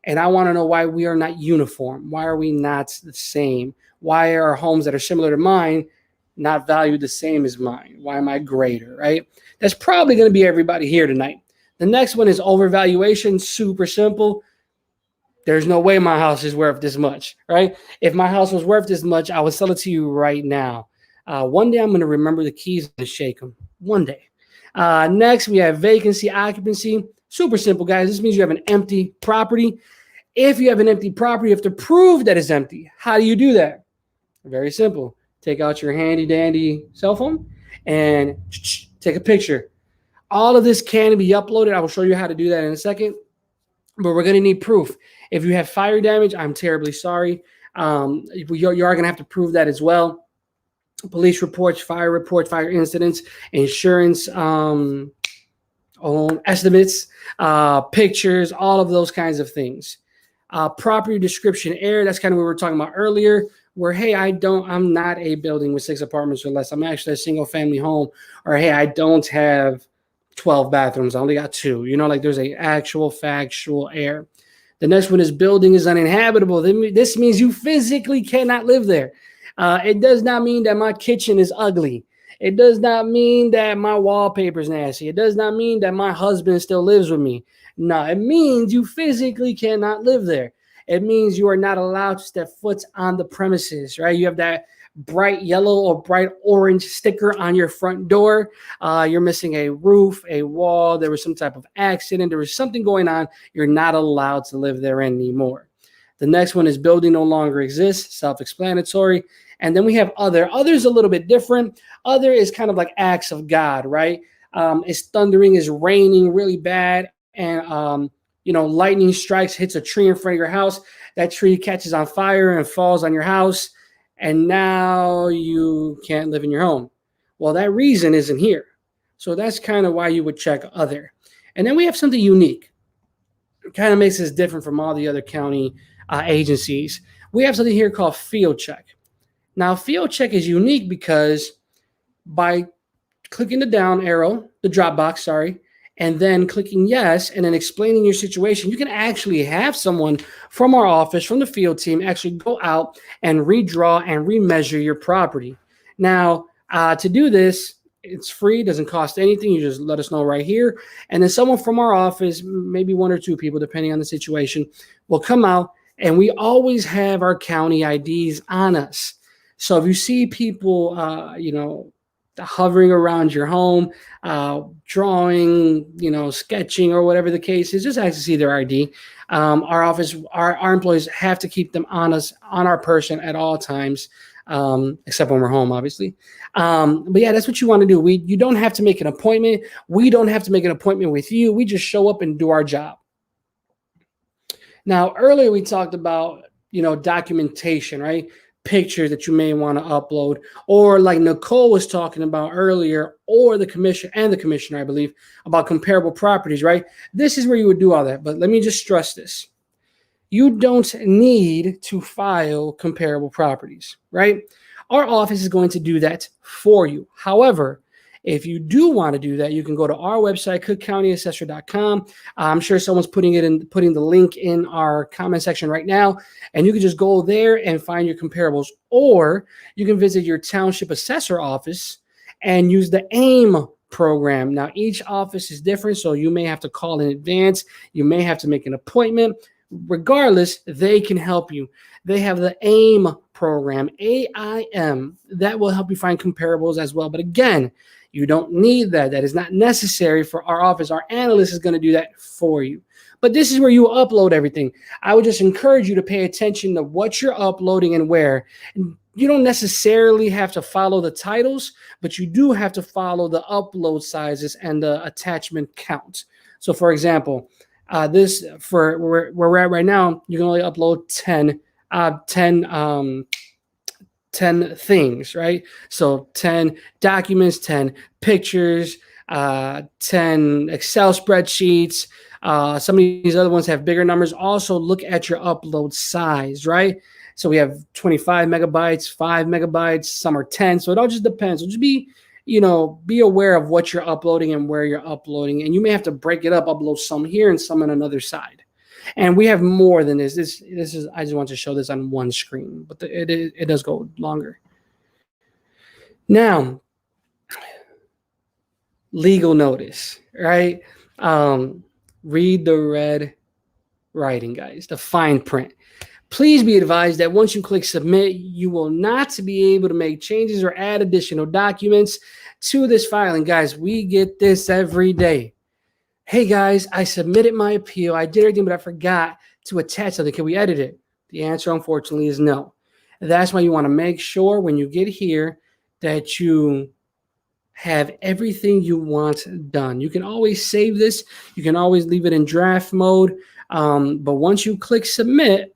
And I want to know why we are not uniform. Why are we not the same? Why are homes that are similar to mine not valued the same as mine? Why am I greater, right? That's probably going to be everybody here tonight. The next one is overvaluation. Super simple. There's no way my house is worth this much, right? If my house was worth this much, I would sell it to you right now. One day I'm going to remember the keys and shake them. One day. Next, we have vacancy, occupancy. Super simple, guys. This means you have an empty property. If you have an empty property, you have to prove that it's empty. How do you do that? Very simple. Take out your handy dandy cell phone and take a picture. All of this can be uploaded. I will show you how to do that in a second, but we're going to need proof. If you have fire damage, I'm terribly sorry. You are going to have to prove that as well. Police reports, fire incidents, insurance estimates, pictures, all of those kinds of things. Property description area, that's kind of what we were talking about earlier, where, hey, I'm not a building with 6 apartments or less. I'm actually a single family home. Or, hey, I don't have 12 bathrooms. I only got 2. Like there's a actual factual error. The next one is building is uninhabitable. This means you physically cannot live there. It does not mean that my kitchen is ugly. It does not mean that my wallpaper is nasty. It does not mean that my husband still lives with me. No, it means you physically cannot live there. It means you are not allowed to step foot on the premises, right? You have that bright yellow or bright orange sticker on your front door. You're missing a roof, a wall. There was some type of accident. There was something going on. You're not allowed to live there anymore. The next one is building no longer exists, self-explanatory. And then we have other. Other's a little bit different. Other is kind of like acts of God, right? It's thundering, it's raining really bad, and lightning strikes, hits a tree in front of your house. That tree catches on fire and falls on your house, and now you can't live in your home. Well, that reason isn't here. So that's kind of why you would check other. And then we have something unique. It kind of makes us different from all the other county agencies. We have something here called field check. Now, field check is unique because by clicking the down arrow, the drop box, sorry, and then clicking yes, and then explaining your situation, you can actually have someone from our office, from the field team, actually go out and redraw and remeasure your property. Now, to do this, it's free, doesn't cost anything. You just let us know right here. And then someone from our office, maybe 1 or 2 people, depending on the situation, will come out, and we always have our county IDs on us. So if you see people, hovering around your home, drawing, sketching, or whatever the case is, just ask to see their ID. Our office, our employees have to keep them on us, on our person at all times, except when we're home, obviously. But yeah, that's what you want to do. You don't have to make an appointment. We don't have to make an appointment with you. We just show up and do our job. Now, earlier we talked about, documentation, right? Pictures that you may want to upload, or like Nicole was talking about earlier, or the commissioner, I believe, about comparable properties, right? This is where you would do all that. But let me just stress this. You don't need to file comparable properties, right? Our office is going to do that for you. However, if you do want to do that, you can go to our website, cookcountyassessor.com. I'm sure someone's putting the link in our comment section right now, and you can just go there and find your comparables. Or you can visit your township assessor office and use the AIM program. Now, each office is different, so you may have to call in advance. You may have to make an appointment. Regardless, they can help you. They have the AIM program, AIM, that will help you find comparables as well. But again, you don't need that. That is not necessary for our office. Our analyst is going to do that for you. But this is where you upload everything. I would just encourage you to pay attention to what you're uploading and where. You don't necessarily have to follow the titles, but you do have to follow the upload sizes and the attachment count. So, for example, this for where we're at right now, you can only upload 10 things, right? So 10 documents, 10 pictures, 10 Excel spreadsheets. Some of these other ones have bigger numbers. Also look at your upload size, right? So we have 25 megabytes, 5 megabytes, some are 10. So it all just depends. So just be aware of what you're uploading and where you're uploading. And you may have to break it up, upload some here and some on another side. And we have more than this. This is, I just want to show this on one screen, but it does go longer. Now, legal notice, right? Read the red writing, guys, the fine print. Please be advised that once you click submit, you will not be able to make changes or add additional documents to this filing. Guys, we get this every day. Hey guys, I submitted my appeal. I did everything, but I forgot to attach something. Can we edit it? The answer, unfortunately, is no. That's why you want to make sure when you get here that you have everything you want done. You can always save this. You can always leave it in draft mode. But once you click submit,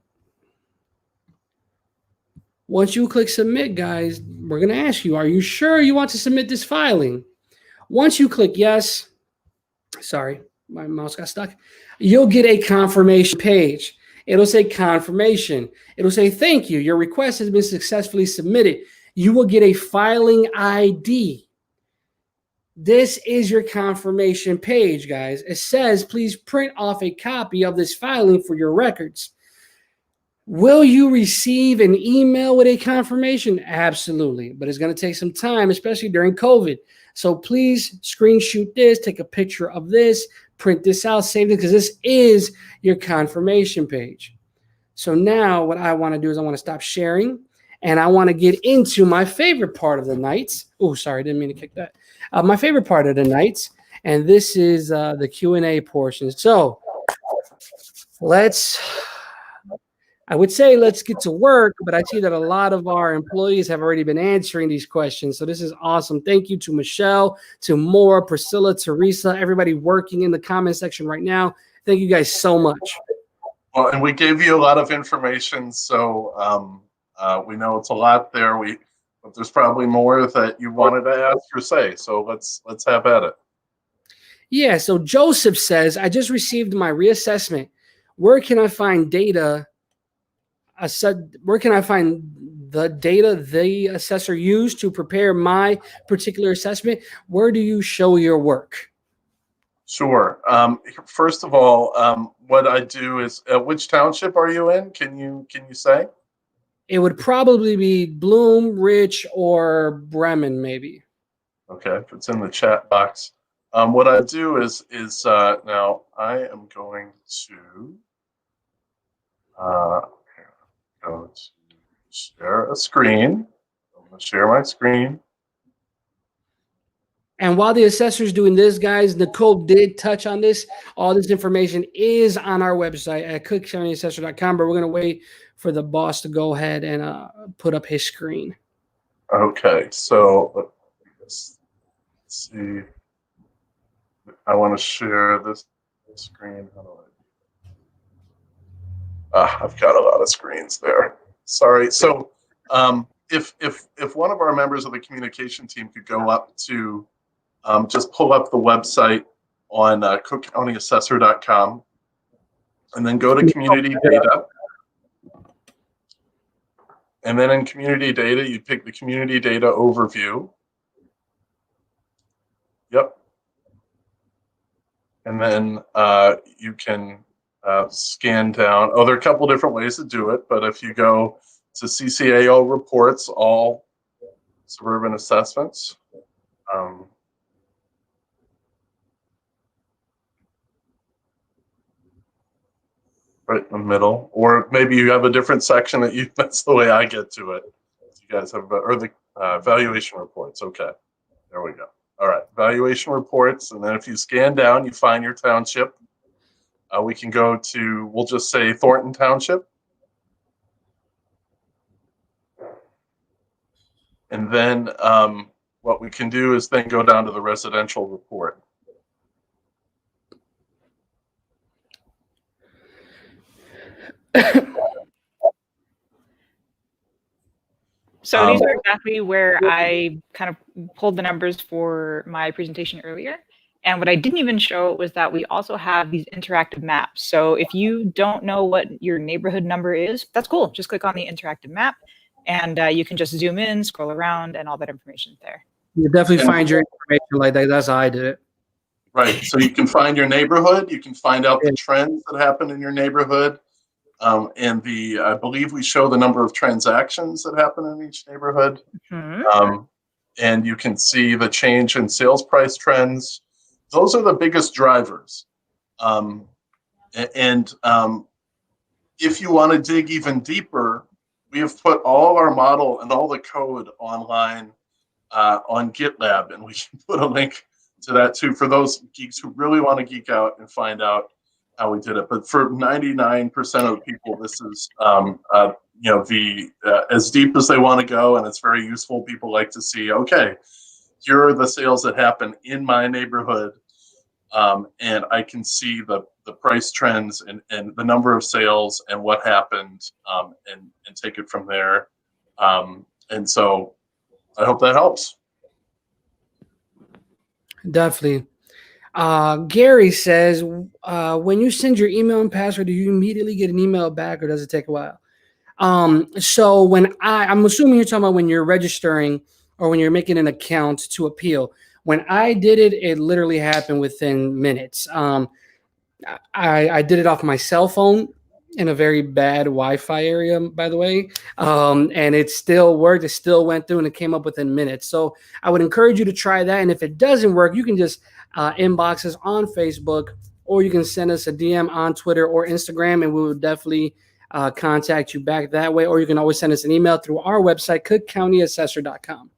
guys, we're going to ask you, are you sure you want to submit this filing? Once you click yes, sorry, my mouse got stuck, you'll get a confirmation page. It'll say confirmation. It'll say, thank you. Your request has been successfully submitted. You will get a filing ID. This is your confirmation page, guys. It says, please print off a copy of this filing for your records. Will you receive an email with a confirmation? Absolutely, but it's going to take some time, especially during COVID. So please screenshot this, take a picture of this, print this out, save it, because this is your confirmation page. So now what I want to do is I want to stop sharing, and I want to get into my favorite part of the night. Oh, sorry, didn't mean to kick that. My favorite part of the night, and this is the Q&A portion. So I would say let's get to work, but I see that a lot of our employees have already been answering these questions. So this is awesome. Thank you to Michelle, to Maura, Priscilla, Teresa, everybody working in the comment section right now. Thank you guys so much. Well, and we gave you a lot of information, so we know it's a lot there. But there's probably more that you wanted to ask or say. So let's have at it. Yeah. So Joseph says, I just received my reassessment. Where can I find data? Where can I find the data the assessor used to prepare my particular assessment? Where do you show your work? Sure. First of all, what I do is, which township are you in? Can you say? It would probably be Bloom, Rich, or Bremen, maybe. Okay, if it's in the chat box. What I do is now I am going to go to share a screen. I'm going to share my screen. And while the assessor's doing this, guys, Nicole did touch on this. All this information is on our website at cookcountyassessor.com, but we're going to wait for the boss to go ahead and put up his screen. Okay, so let's see. I want to share this screen. How do I've got a lot of screens there. Sorry. So if one of our members of the communication team could go up to just pull up the website on cookcountyassessor.com and then go to community data. And then in community data, you pick the community data overview. Yep. And then you can scan down. Oh, there are a couple different ways to do it, but if you go to CCAO reports, all suburban assessments, right in the middle, or maybe you have a different section that's the way I get to it. You guys have, or the valuation reports. Okay, there we go. All right, valuation reports, and then if you scan down, you find your township. We can go to, we'll just say Thornton Township. And then what we can do is then go down to the residential report. So these are exactly where I kind of pulled the numbers for my presentation earlier. And what I didn't even show was that we also have these interactive maps. So if you don't know what your neighborhood number is, that's cool. Just click on the interactive map and you can just zoom in, scroll around, and all that information there. You definitely find your information like that. That's how I did it. Right. So you can find your neighborhood. You can find out the trends that happen in your neighborhood. And I believe we show the number of transactions that happen in each neighborhood. Mm-hmm. and you can see the change in sales price trends. Those are the biggest drivers. If you want to dig even deeper, we have put all our model and all the code online on GitLab, and we can put a link to that too for those geeks who really want to geek out and find out how we did it. But for 99% of the people, this is as deep as they want to go, and it's very useful. People like to see, okay, here are the sales that happen in my neighborhood, and I can see the price trends and the number of sales and what happened, and take it from there. And so I hope that helps. Definitely. Gary says, when you send your email and password, do you immediately get an email back, or does it take a while? So when I'm assuming you're talking about when you're registering or when you're making an account to appeal. When I did it, it literally happened within minutes. I did it off my cell phone in a very bad Wi-Fi area, by the way. And it still worked. It still went through and it came up within minutes. So I would encourage you to try that. And if it doesn't work, you can just inbox us on Facebook, or you can send us a DM on Twitter or Instagram, and we will definitely contact you back that way. Or you can always send us an email through our website, cookcountyassessor.com.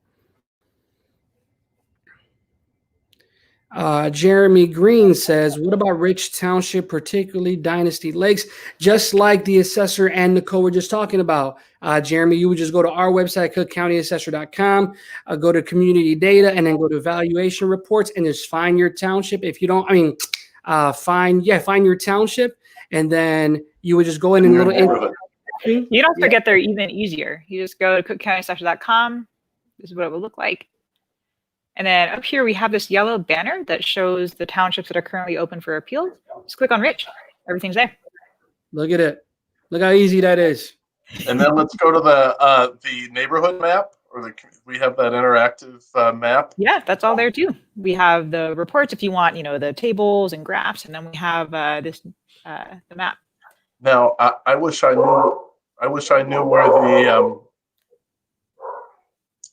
Jeremy Green says, what about Rich Township, particularly Dynasty Lakes? Just like the assessor and Nicole were just talking about. Jeremy, you would just go to our website, cookcountyassessor.com, go to community data, and then go to evaluation reports, and just find your township. If you don't, find your township, and then you would just go in and you don't have to get there even easier. You just go to cookcountyassessor.com. This is what it will look like. And then up here, we have this yellow banner that shows the townships that are currently open for appeal. Just click on Rich. Everything's there. Look at it. Look how easy that is. And then let's go to the neighborhood map, or we have that interactive map. Yeah, that's all there too. We have the reports if you want, the tables and graphs, and then we have the map. Now, I wish I knew where the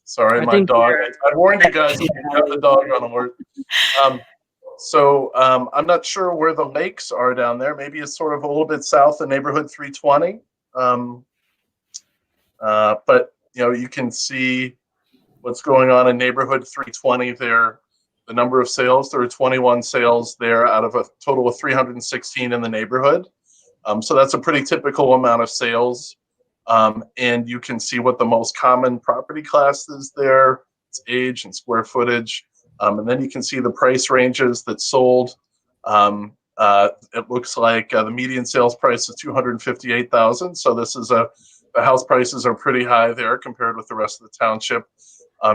sorry, my dog. I warned you guys. You have the dog on alert. So I'm not sure where the lakes are down there. Maybe it's sort of a little bit south of neighborhood 320. But you can see what's going on in neighborhood 320 there. The number of sales, there are 21 sales there out of a total of 316 in the neighborhood. So that's a pretty typical amount of sales. And you can see what the most common property class is there, its age and square footage. And then you can see the price ranges that sold. It looks like the median sales price is $258,000. So this is the house prices are pretty high there compared with the rest of the township.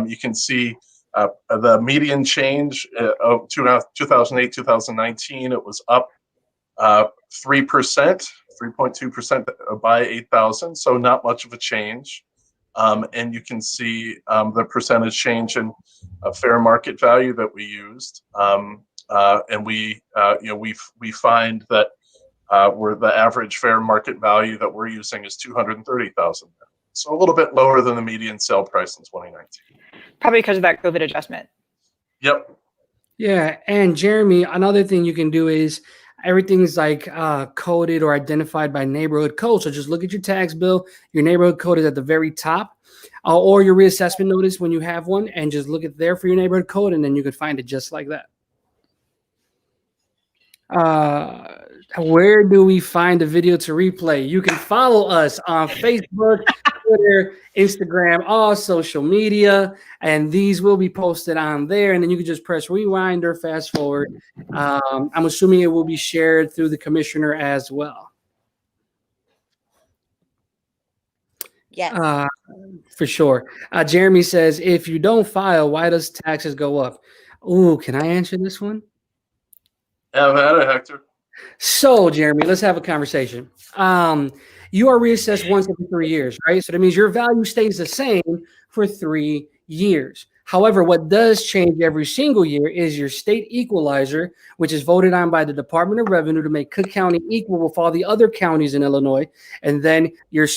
You can see the median change of 2008, 2019, it was up 3%. 3.2% by 8,000, so not much of a change. And you can see the percentage change in fair market value that we used. And we find that where the average fair market value that we're using is $230,000. So a little bit lower than the median sale price in 2019. Probably because of that COVID adjustment. Yep. Yeah, and Jeremy, another thing you can do is everything's like coded or identified by neighborhood code. So just look at your tax bill. Your neighborhood code is at the very top, or your reassessment notice when you have one, and just look at there for your neighborhood code, and then you can find it just like that. Where do we find the video to replay? You can follow us on Facebook, Twitter, Instagram, all social media, and these will be posted on there. And then you can just press rewind or fast forward. I'm assuming it will be shared through the commissioner as well. Yes. For sure. Jeremy says, if you don't file, why does taxes go up? Ooh, can I answer this one? Have at it, Hector. So, Jeremy, let's have a conversation. You are reassessed once every 3 years, right? So that means your value stays the same for 3 years. However, what does change every single year is your state equalizer, which is voted on by the Department of Revenue to make Cook County equal with all the other counties in Illinois. And then your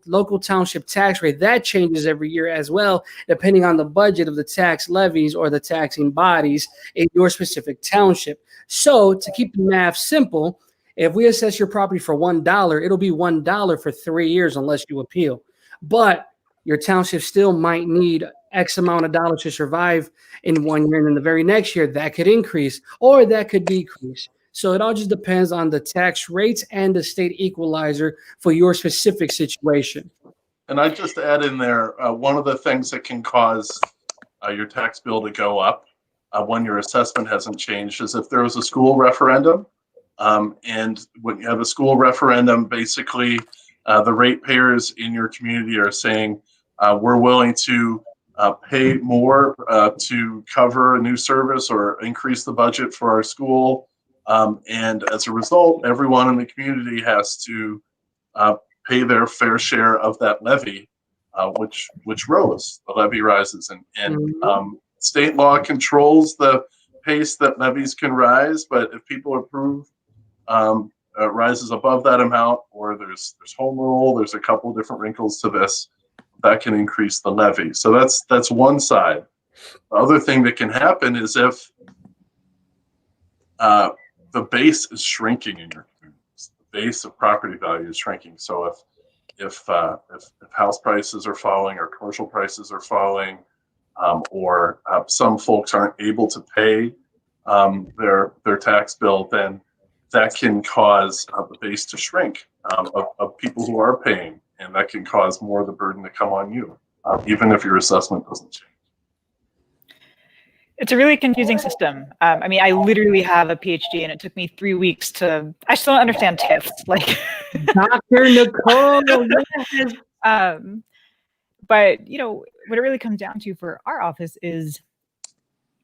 local township tax rate, that changes every year as well, depending on the budget of the tax levies or the taxing bodies in your specific township. So to keep the math simple, if we assess your property for $1, it'll be $1 for 3 years unless you appeal. But your township still might need X amount of dollars to survive in 1 year, and then the very next year that could increase or that could decrease. So it all just depends on the tax rates and the state equalizer for your specific situation. And I just add in there, one of the things that can cause your tax bill to go up when your assessment hasn't changed is if there was a school referendum. And when you have a school referendum, basically the ratepayers in your community are saying, we're willing to pay more to cover a new service or increase the budget for our school. And as a result, everyone in the community has to pay their fair share of that levy, which rose. The levy rises, and state law controls the pace that levies can rise. But if people approve rises above that amount, or there's home rule, there's a couple of different wrinkles to this that can increase the levy. So that's one side. The other thing that can happen is if the base is shrinking in your communities, the base of property value is shrinking. So if house prices are falling or commercial prices are falling, or some folks aren't able to pay their tax bill, then that can cause the base to shrink of people who are paying, and that can cause more of the burden to come on you, even if your assessment doesn't change. It's a really confusing system. I mean, I literally have a PhD, and it took me 3 weeks to. I still don't understand TIFs. Like, Dr. Nicole. Yes. But what it really comes down to for our office is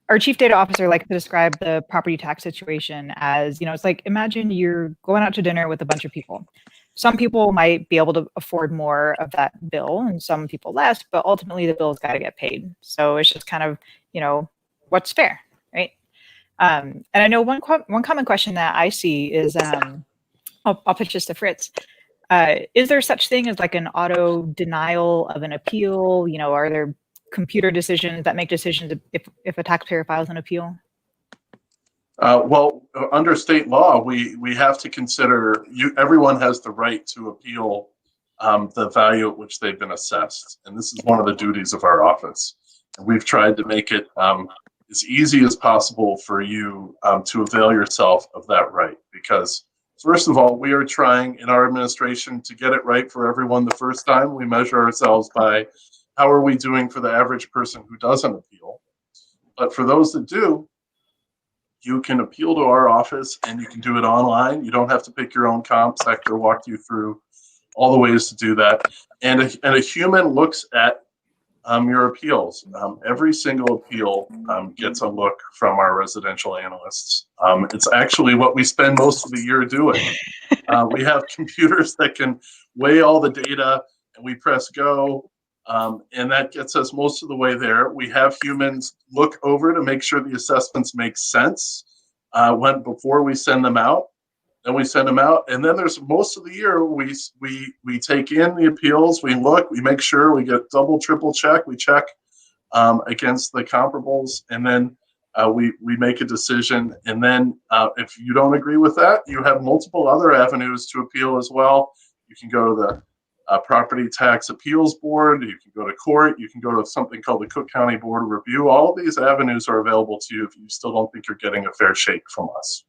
our chief data officer likes to describe the property tax situation as, it's like, imagine you're going out to dinner with a bunch of people. Some people might be able to afford more of that bill and some people less, but ultimately the bill's got to get paid. So it's just kind of, what's fair, right? And I know one common question that I see is, I'll pitch this to Fritz. Is there such thing as like an auto denial of an appeal? Are there computer decisions that make decisions if a taxpayer files an appeal? Well, under state law, we have to consider everyone has the right to appeal the value at which they've been assessed. And this is one of the duties of our office. And we've tried to make it as easy as possible for you to avail yourself of that right. Because first of all, we are trying in our administration to get it right for everyone the first time. We measure ourselves by how are we doing for the average person who doesn't appeal. But for those that do, you can appeal to our office and you can do it online. You don't have to pick your own comp. Sector walked you through all the ways to do that. And a human looks at your appeals. Every single appeal gets a look from our residential analysts. It's actually what we spend most of the year doing. We have computers that can weigh all the data, and we press go, and that gets us most of the way there. We have humans look over to make sure the assessments make sense before we send them out. Then we send them out, and then there's most of the year we take in the appeals, we look, we make sure we get double, triple check, we check against the comparables, and then we make a decision. And then if you don't agree with that, you have multiple other avenues to appeal as well. You can go to the Property Tax Appeals Board, you can go to court, you can go to something called the Cook County Board of Review. All of these avenues are available to you if you still don't think you're getting a fair shake from us.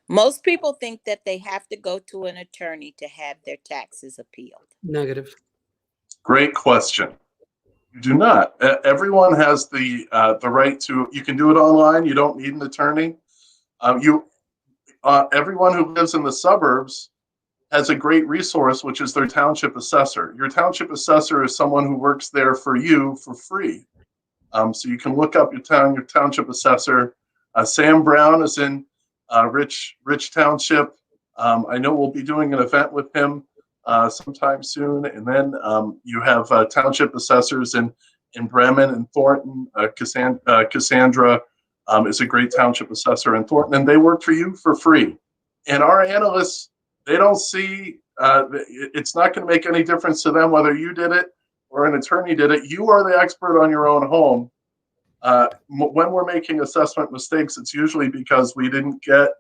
Most people think that they have to go to an attorney to have their taxes appealed. Negative. Great question. You do not. Everyone has the right to. You can do it online. You don't need an attorney. Everyone who lives in the suburbs has a great resource, which is their township assessor. Your township assessor is someone who works there for you for free. So you can look up your township assessor. Sam Brown is in Rich Township. I know we'll be doing an event with him sometime soon. And then you have township assessors in Bremen and Thornton. Cassandra is a great township assessor in Thornton, and they work for you for free. And our analysts, they don't see, it's not going to make any difference to them whether you did it or an attorney did it. You are the expert on your own home. When we're making assessment mistakes, it's usually because we didn't get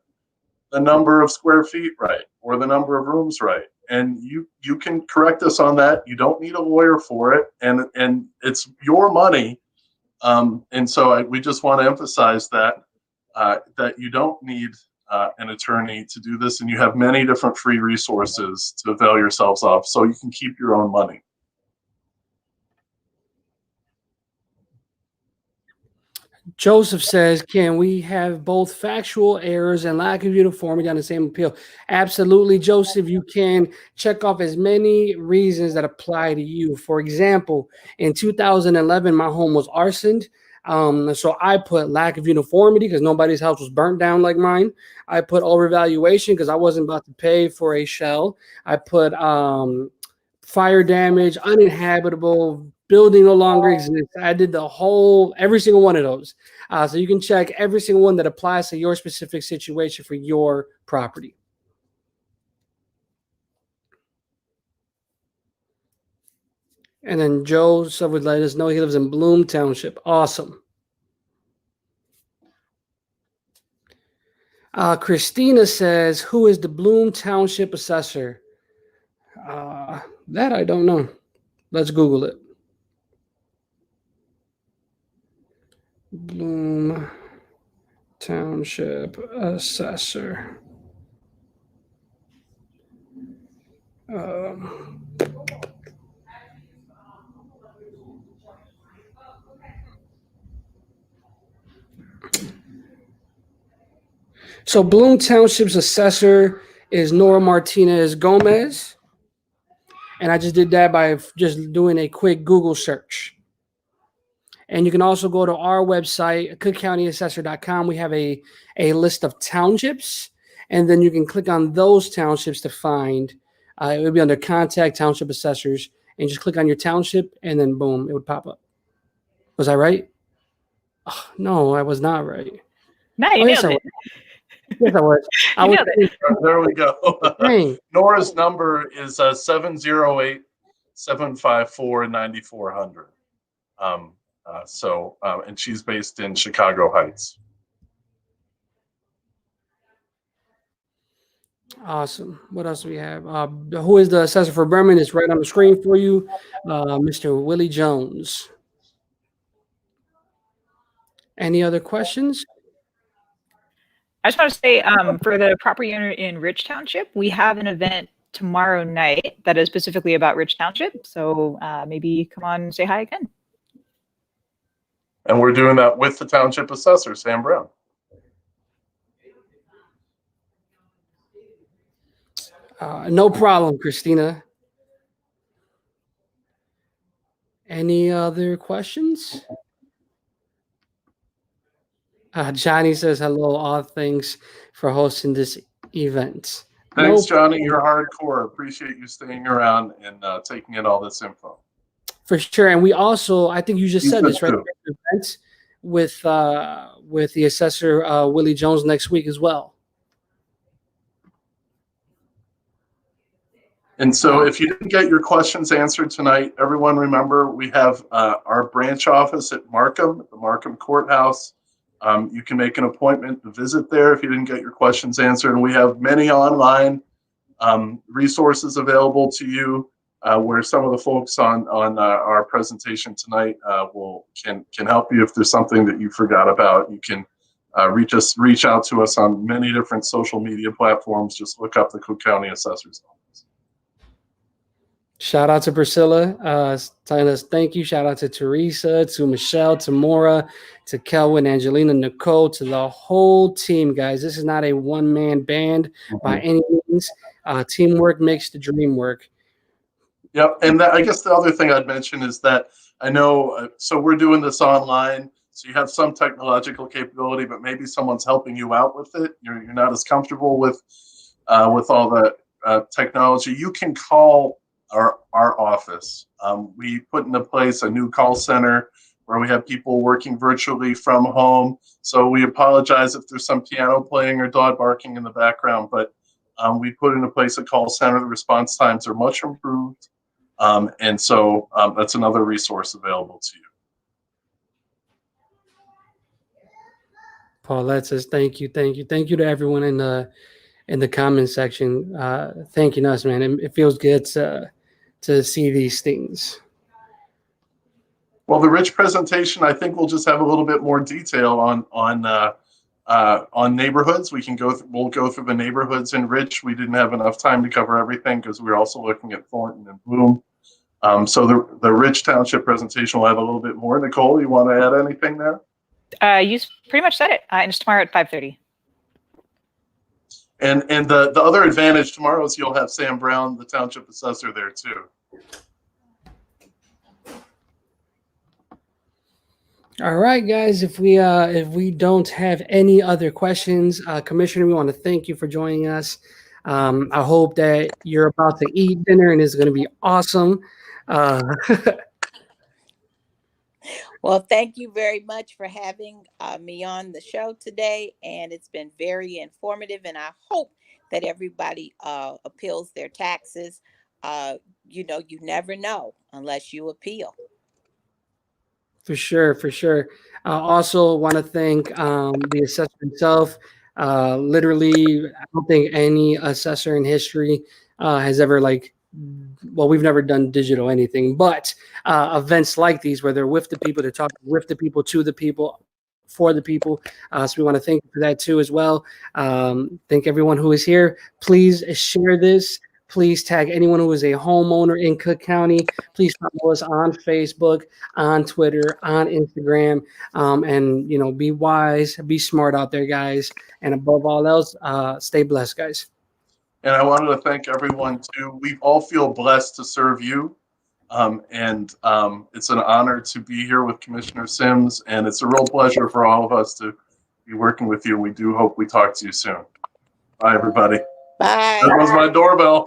the number of square feet right or the number of rooms right. And you can correct us on that. You don't need a lawyer for it, and it's your money. And so we just want to emphasize that you don't need an attorney to do this, and you have many different free resources to avail yourselves of, so you can keep your own money. Joseph says, can we have both factual errors and lack of uniformity on the same appeal? Absolutely, Joseph. You can check off as many reasons that apply to you. For example, in 2011, my home was arsoned. So I put lack of uniformity because nobody's house was burnt down like mine. I put overvaluation because I wasn't about to pay for a shell. I put fire damage, uninhabitable, building no longer exists. I did every single one of those. So you can check every single one that applies to your specific situation for your property. And then Joe would let us know he lives in Bloom Township. Awesome. Christina says, who is the Bloom Township assessor? That I don't know. Let's Google it. Bloom Township assessor. So Bloom Township's assessor is Nora Martinez Gomez. And I just did that by just doing a quick Google search. And you can also go to our website, cookcountyassessor.com. We have a list of townships, and then you can click on those townships to find. It would be under Contact Township Assessors, and just click on your township, and then boom, it would pop up. Was I right? Oh, no, I was not right. No, you nailed it. Yes, I was. There we go. Nora's number is 708-754-9400. And she's based in Chicago Heights. Awesome. What else do we have? Who is the assessor for Bremen? It's right on the screen for you, Mr. Willie Jones. Any other questions? I just want to say, for the property owner in Rich Township, we have an event tomorrow night that is specifically about Rich Township. So maybe come on and say hi again. And we're doing that with the township assessor, Sam Brown. No problem, Christina. Any other questions? Johnny says hello. All thanks for hosting this event. Thanks, Johnny. You're hardcore. Appreciate you staying around and taking in all this info. For sure. And we also, I think you just said this, right? Event with the assessor Willie Jones next week as well. And so if you didn't get your questions answered tonight, everyone remember we have our branch office at Markham, the Markham Courthouse. You can make an appointment to visit there if you didn't get your questions answered. And we have many online resources available to you where some of the folks on our presentation tonight can help you if there's something that you forgot about. You can reach out to us on many different social media platforms. Just look up the Cook County Assessor's Office. Shout out to Priscilla, telling us thank you. Shout out to Teresa, to Michelle, to Maura, to Kelvin, Angelina, Nicole, to the whole team, guys. This is not a one-man band by any means. Teamwork makes the dream work. Yep, and I guess the other thing I'd mention is that I know, so we're doing this online, so you have some technological capability, but maybe someone's helping you out with it. You're not as comfortable with with all the technology, you can call our office. We put into place a new call center where we have people working virtually from home. So we apologize if there's some piano playing or dog barking in the background, but we put into place a call center. The response times are much improved. And so that's another resource available to you. Paulette says, thank you to everyone in the comment section, thanking us, man. It feels good to see these things. Well, the Rich presentation, I think we'll just have a little bit more detail on neighborhoods. We'll go through the neighborhoods in Rich. We didn't have enough time to cover everything because we were also looking at Thornton and Bloom. So the Rich Township presentation will have a little bit more. Nicole, you want to add anything there? You pretty much said it. And it's tomorrow at 5:30. And the other advantage tomorrow is you'll have Sam Brown, the township assessor, there too. All right, guys. If we don't have any other questions, Commissioner, we want to thank you for joining us. I hope that you're about to eat dinner and it's going to be awesome. Well, thank you very much for having me on the show today, and it's been very informative, and I hope that everybody appeals their taxes. You never know unless you appeal. For sure. I also want to thank the assessor himself. Literally, I don't think any assessor in history has ever we've never done digital anything, but events like these where they're with the people, they're talking with the people, to the people, for the people. So we want to thank you for that too as well. Thank everyone who is here. Please share this. Please tag anyone who is a homeowner in Cook County. Please follow us on Facebook, on Twitter, on Instagram, and be wise, be smart out there, guys. And above all else, stay blessed, guys. And I wanted to thank everyone too. We all feel blessed to serve you. And it's an honor to be here with Commissioner Sims, and it's a real pleasure for all of us to be working with you. We do hope we talk to you soon. Bye, everybody. Bye. There goes my doorbell.